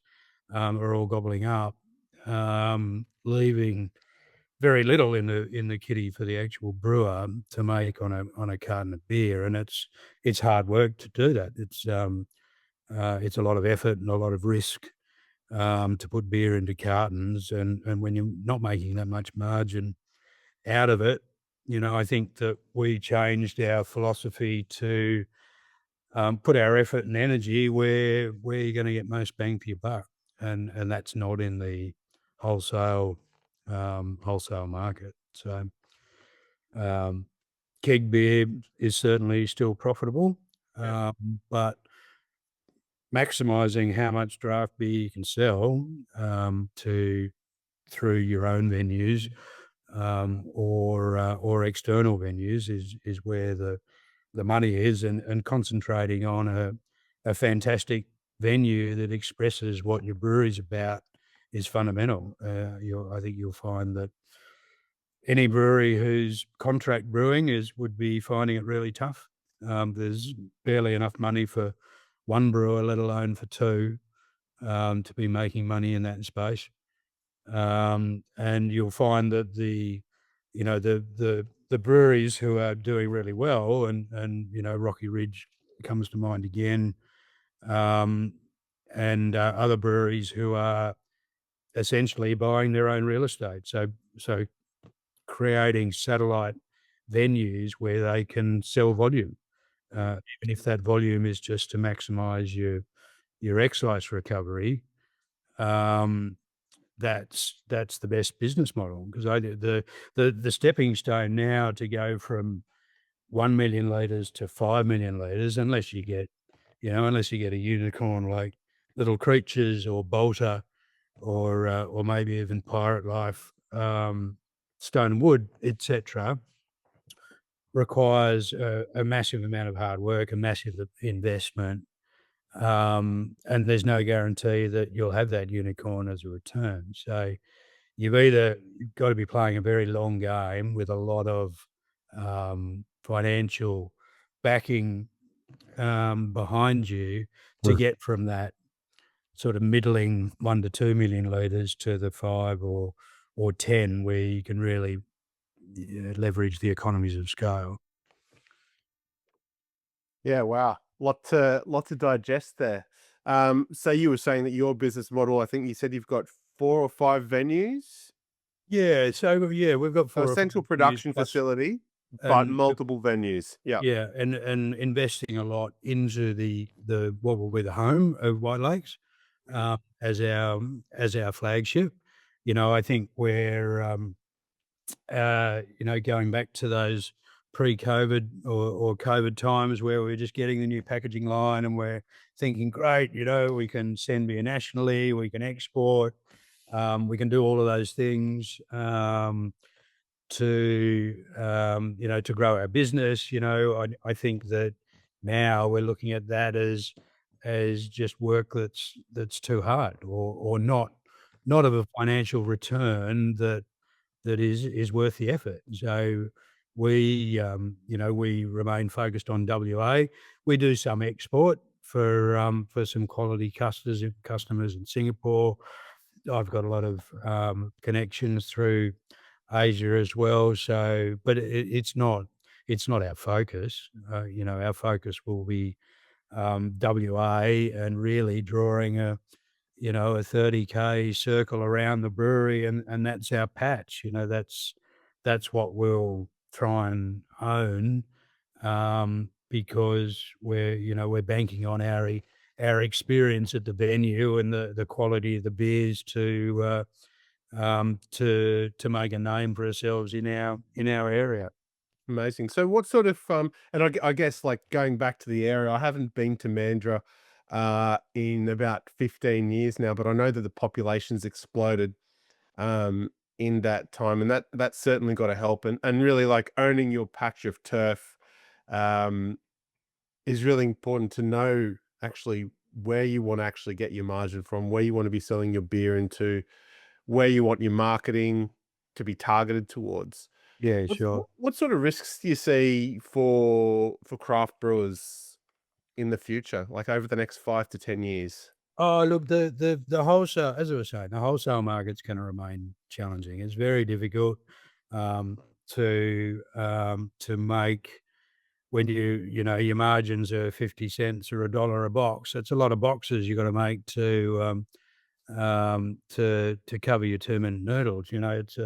are all gobbling up, leaving very little in the kitty for the actual brewer to make on a carton of beer, and it's hard work to do that. It's a lot of effort and a lot of risk to put beer into cartons, and when you're not making that much margin out of it, I think that we changed our philosophy to put our effort and energy where you're going to get most bang for your buck, and that's not in the wholesale wholesale market. So um, keg beer is certainly still profitable, Yeah. but maximising how much draft beer you can sell to through your own venues or external venues is where the money is, and concentrating on a fantastic venue that expresses what your brewery's about is fundamental. I think you'll find that any brewery who's contract brewing would be finding it really tough. There's barely enough money for one brewer, let alone for two, to be making money in that space. And you'll find that the breweries who are doing really well, and Rocky Ridge comes to mind again, um, and other breweries who are essentially buying their own real estate. So creating satellite venues where they can sell volume, even if that volume is just to maximise your excise recovery. Um, that's the best business model, because the stepping stone now to go from 1 million litres to 5 million litres, unless you get a unicorn like Little Creatures or Bolter or maybe even Pirate Life, Stone Wood, etc., requires a massive amount of hard work, a massive investment, and there's no guarantee that you'll have that unicorn as a return. So you've got to be playing a very long game with a lot of financial backing behind you to get from that sort of middling 1 to 2 million litres to the 5 or 10, where you can really leverage the economies of scale. Yeah, wow. Lot to digest there. So you were saying that your business model, I think you said you've got 4 or 5 venues? Yeah, so yeah, we've got So a 4 or 5 central venues production plus, facility, but and multiple venues. Yeah. yeah, and investing a lot into the what will be the home of White Lakes, as our flagship. You know, I think we're going back to those pre-COVID or COVID times where we're just getting the new packaging line and we're thinking, great, we can send beer nationally, we can export, we can do all of those things. To grow our business. I think that now we're looking at that as just work that's too hard or not of a financial return that is worth the effort. So we remain focused on WA. We do some export for some quality customers in Singapore. I've got a lot of connections through Asia as well. So, but it's not our focus. Our focus will be WA and really drawing a 30K circle around the brewery, and that's our patch. That's what we'll try and own, because we're banking on our experience at the venue and the quality of the beers to make a name for ourselves in our area. Amazing. So what sort of and I guess like going back to the area, I haven't been to Mandurah in about 15 years now, but I know that the population's exploded in that time, and that's certainly got to help, and really like owning your patch of turf um is really important to know actually where you want to actually get your margin from, where you want to be selling your beer into, where you want your marketing to be targeted towards. Yeah, What sure. what what sort of risks do you see for craft brewers in the future, like over the next 5 to 10 years? Oh, look, the wholesale, as I was saying, the wholesale market's gonna remain challenging. It's very difficult um, to make when your margins are 50 cents or $1 a box. It's a lot of boxes you gotta make to cover your 2-minute noodles. It's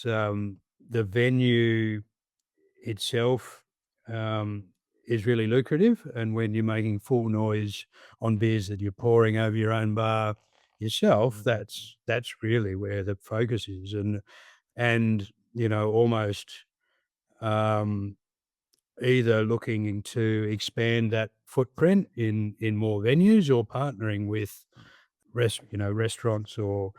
Mm. the venue itself is really lucrative, and when you're making full noise on beers that you're pouring over your own bar yourself, that's really where the focus is, and almost um, either looking to expand that footprint in more venues or partnering with restaurants or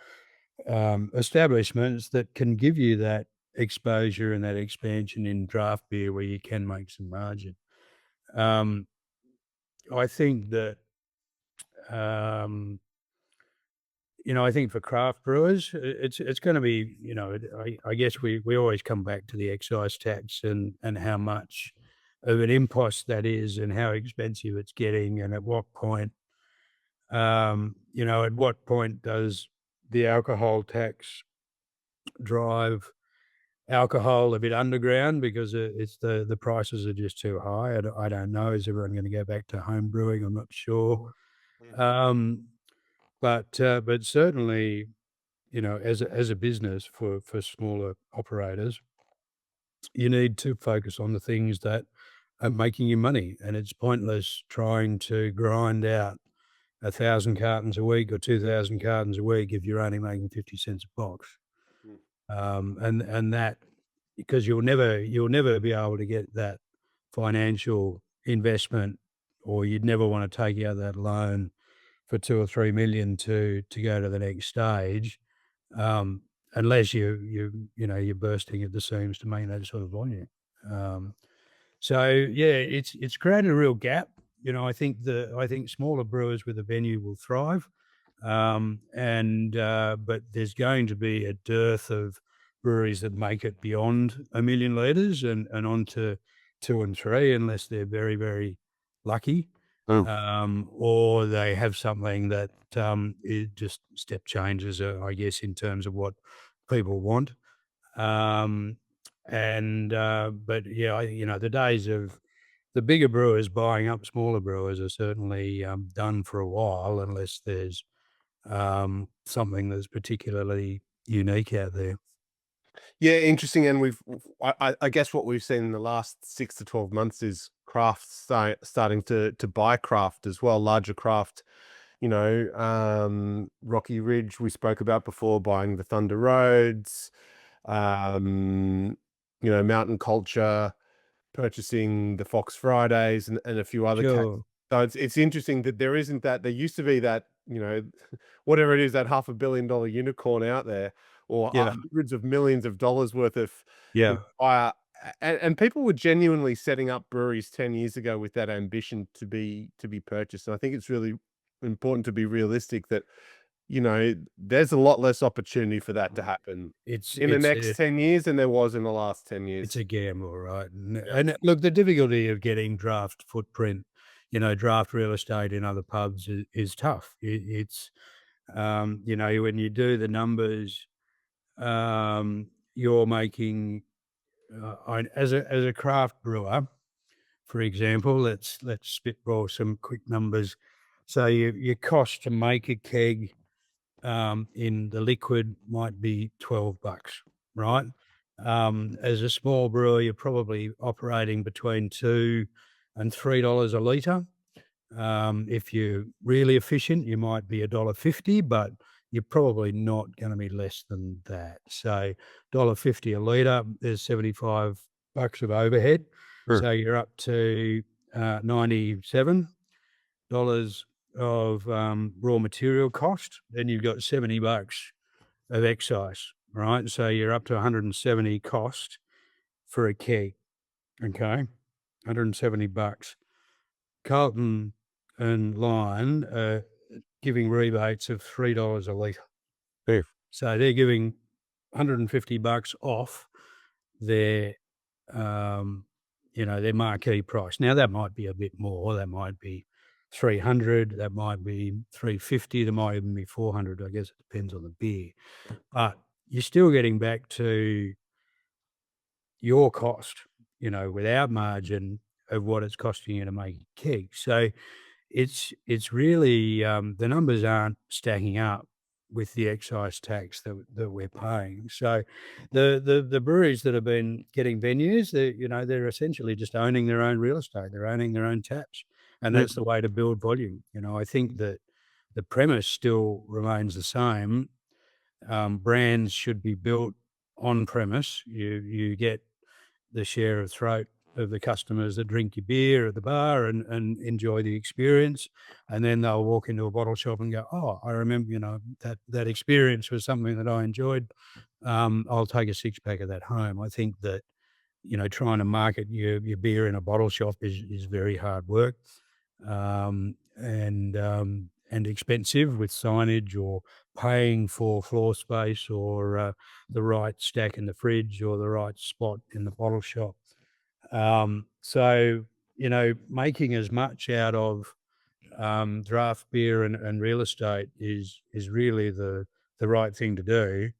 establishments that can give you that exposure and that expansion in draft beer where you can make some margin. Um, I think that, um, I think for craft brewers, it's going to be, I guess we always come back to the excise tax and how much of an impost that is and how expensive it's getting, and at what point does the alcohol tax drive alcohol a bit underground because it's the prices are just too high. I don't know. Is everyone going to go back to home brewing? I'm not sure. Um, but certainly, as a business for smaller operators, you need to focus on the things that are making you money, and it's pointless trying to grind out 1,000 cartons a week or 2,000 cartons a week if you're only making 50 cents a box. Mm. And that, because you'll never be able to get that financial investment, or you'd never want to take out that loan for 2 or 3 million to go to the next stage, unless you're bursting at the seams to make that sort of volume. Um, so yeah, it's created a real gap. I think smaller brewers with a venue will thrive, and but there's going to be a dearth of breweries that make it beyond 1 million litres and onto 2 and 3, unless they're very, very lucky. Or they have something that it just step changes, I guess, in terms of what people want. But yeah, the days of the bigger brewers buying up smaller brewers are certainly done for a while, unless there's something that's particularly unique out there. Yeah, interesting. And I guess what we've seen in the last 6 to 12 months is craft starting to buy craft as well, larger craft. Rocky Ridge we spoke about before, buying the Thunder Roads. Mountain Culture purchasing the Fox Fridays and a few other cases. Sure. So it's interesting that there isn't that. There used to be that, whatever it is, that $500 million unicorn out there, or Yeah. hundreds of millions of dollars worth of Yeah. fire. And people were genuinely setting up breweries 10 years ago with that ambition to be purchased. And I think it's really important to be realistic that, there's a lot less opportunity for that to happen in the next 10 years than there was in the last 10 years. It's a gamble, right? And look, the difficulty of getting draft footprint, draft real estate in other pubs is tough. It's when you do the numbers, you're making as a craft brewer, for example. Let's spitball some quick numbers. So your cost to make a keg in the liquid might be $12, right? As a small brewer, you're probably operating between $2 and $3 a litre. If you're really efficient, you might be $1.50, but you're probably not going to be less than that. So $1.50 a litre, there's $75 of overhead. Sure. So you're up to $97 of raw material cost. Then you've got $70 of excise, right? So you're up to $170 cost for a keg. Okay, $170. Carlton and Lion are giving rebates of $3 a litre. Yeah. So they're giving $150 off their their marquee price. Now that might be a bit more. That might be $300. That might be $350. That might even be $400. I guess it depends on the beer. But you're still getting back to your cost, without margin of what it's costing you to make a keg. So it's really the numbers aren't stacking up with the excise tax that we're paying. So the breweries that have been getting venues, they're essentially just owning their own real estate. They're owning their own taps, and that's the way to build volume. I think that the premise still remains the same. Brands should be built on premise. You get the share of throat of the customers that drink your beer at the bar and enjoy the experience, and then they'll walk into a bottle shop and go, "Oh, I remember, that experience was something that I enjoyed. I'll take a 6-pack of that home." I think that trying to market your beer in a bottle shop is very hard work, and expensive with signage or paying for floor space or the right stack in the fridge or the right spot in the bottle shop. So making as much out of draft beer and real estate is really the right thing to do.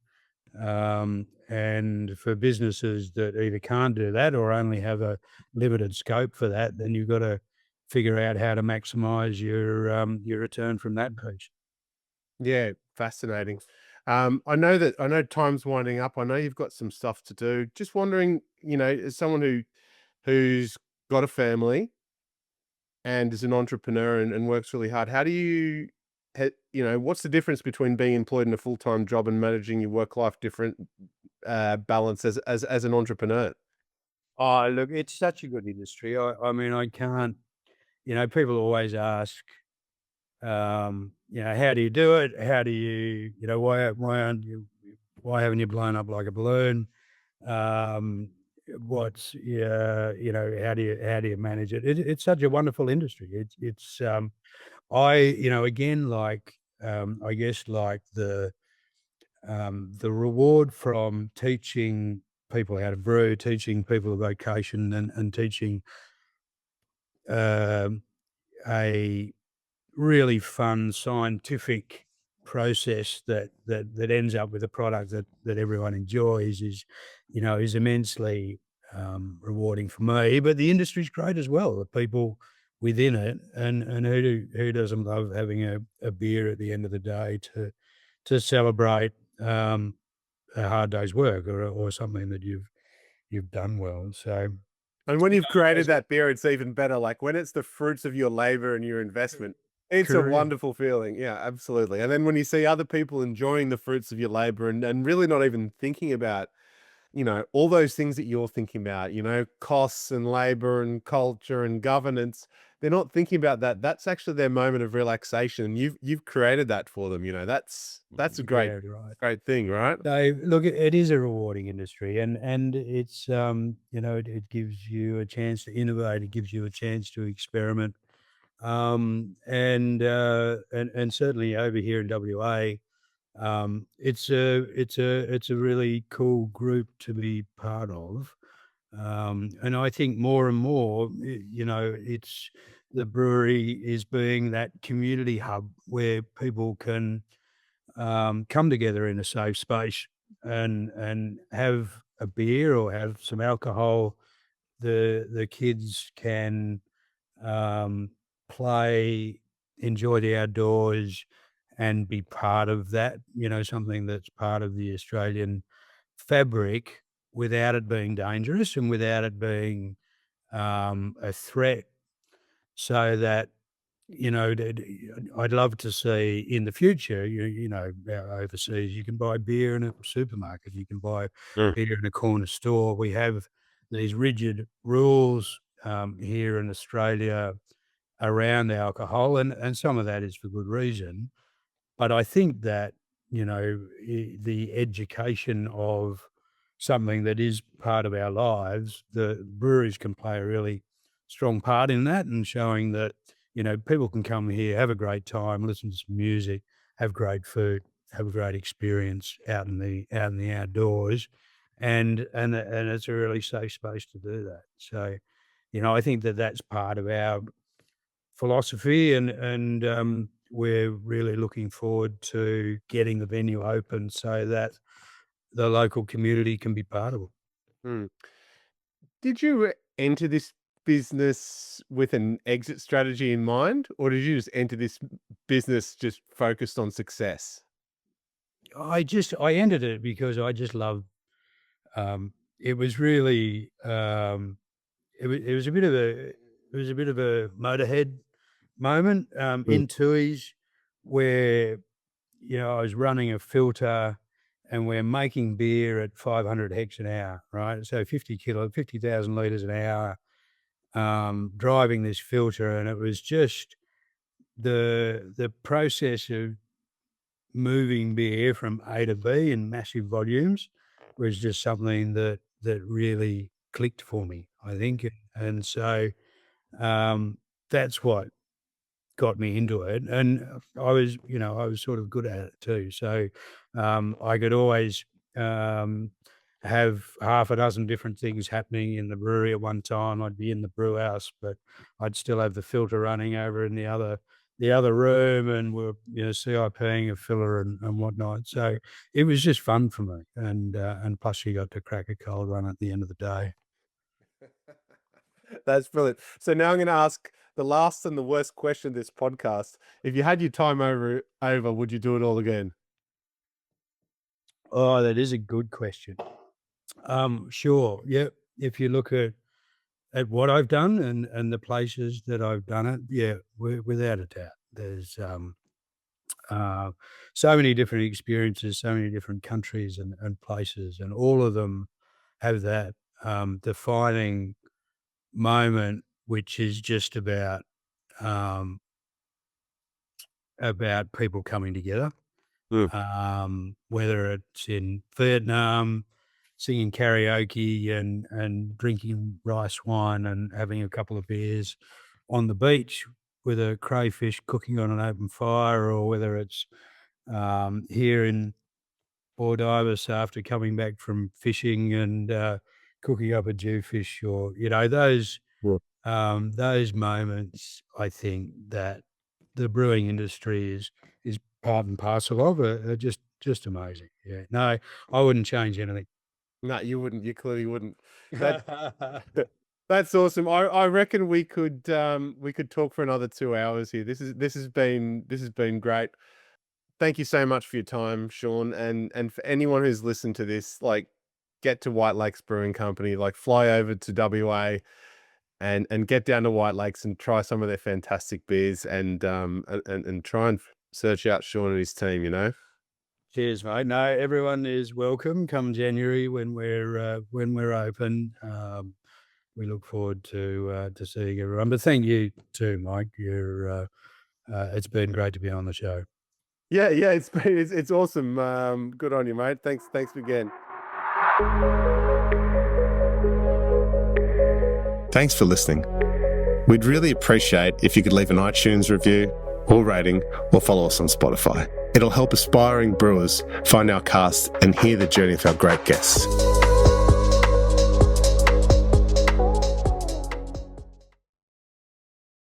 And for businesses that either can't do that or only have a limited scope for that, then you've got to figure out how to maximize your return from that piece. Yeah, fascinating. I know time's winding up. I know you've got some stuff to do. Just wondering, as someone who's got a family and is an entrepreneur and works really hard, how do you, what's the difference between being employed in a full-time job and managing your work-life balance as an entrepreneur? Oh, look, it's such a good industry. I mean, I can't, people always ask, how do you do it? How do you, why haven't you blown up like a balloon? What's, how do you manage it? It's such a wonderful industry. Again, I guess like the the reward from teaching people how to brew, teaching people a vocation, and teaching um, a really fun scientific process that ends up with a product that everyone enjoys is immensely rewarding for me. But the industry's great as well. The people within it, and who doesn't love having a beer at the end of the day to celebrate a hard day's work or something that you've done well. So And when you've created as that beer, it's even better. Like when it's the fruits of your labor and your investment, it's a career. wonderful feeling. Yeah, absolutely. And then when you see other people enjoying the fruits of your labor and really not even thinking about, all those things that you're thinking about, costs and labor and culture and governance, they're not thinking about that. That's actually their moment of relaxation. And you've created that for them. That's a great, Yeah, right. great thing, right? So look, it is a rewarding industry, and it's it gives you a chance to innovate. It gives you a chance to experiment, and certainly over here in WA, it's a really cool group to be part of, and I think more and more, it's the brewery is being that community hub where people can come together in a safe space and have a beer or have some alcohol. The kids can um, play, enjoy the outdoors, and be part of that. Something that's part of the Australian fabric without it being dangerous and without it being a threat. So that I'd love to see in the future, overseas, you can buy beer in a supermarket, you can buy Mm. beer in a corner store. We have these rigid rules here in Australia around alcohol, and some of that is for good reason. But I think that, the education of something that is part of our lives, the breweries can play a really strong part in that, and showing that, people can come here, have a great time, listen to some music, have great food, have a great experience out in the outdoors, and it's a really safe space to do that. So, I think that that's part of our philosophy, and we're really looking forward to getting the venue open so that the local community can be part of it. Mm. Did you enter this business with an exit strategy in mind, or did you just enter this business just focused on success? I ended it because I just love, it was really, it was a bit of a Motorhead moment, Mm. in Tooheys, where, I was running a filter and we're making beer at 500 hex an hour, right? So 50,000 litres an hour, driving this filter. And it was just the process of moving beer from A to B in massive volumes was just something that really clicked for me, I think. And so, that's what got me into it, and I was sort of good at it too. So, I could always um, have half a dozen different things happening in the brewery at one time. I'd be in the brew house, but I'd still have the filter running over in the other room, and we're CIPing a filler and whatnot. So it was just fun for me, and plus you got to crack a cold one at the end of the day. That's brilliant. So now I'm going to ask the last and the worst question of this podcast. If you had your time over, would you do it all again? Oh, that is a good question. Sure. Yeah. If you look at what I've done and the places that I've done it, yeah, without a doubt. There's uh, so many different experiences, so many different countries and places, and all of them have that defining moment, which is just um, about people coming together. Mm. Whether it's in Vietnam, singing karaoke and drinking rice wine and having a couple of beers on the beach with a crayfish cooking on an open fire, or whether it's here in or divers after coming back from fishing and cooking up a jewfish, or those moments. I think that the brewing industry is part and parcel of it. Are just amazing. Yeah, no, I wouldn't change anything. No, you wouldn't. You clearly wouldn't. That that's awesome. I reckon we could talk for another 2 hours here. This has been great. Thank you so much for your time, Sean, and for anyone who's listened to this, like, get to White Lakes Brewing Company, like, fly over to WA and get down to White Lakes and try some of their fantastic beers, and try and search out Sean and his team, you know. Cheers, mate. No, everyone is welcome come January when we're open. We look forward to seeing everyone. But thank you too, Mike. It's been great to be on the show. Yeah, it's awesome. Good on you, mate. Thanks again. Thanks for listening. We'd really appreciate if you could leave an iTunes review or rating, or follow us on Spotify. It'll help aspiring brewers find our cast and hear the journey of our great guests.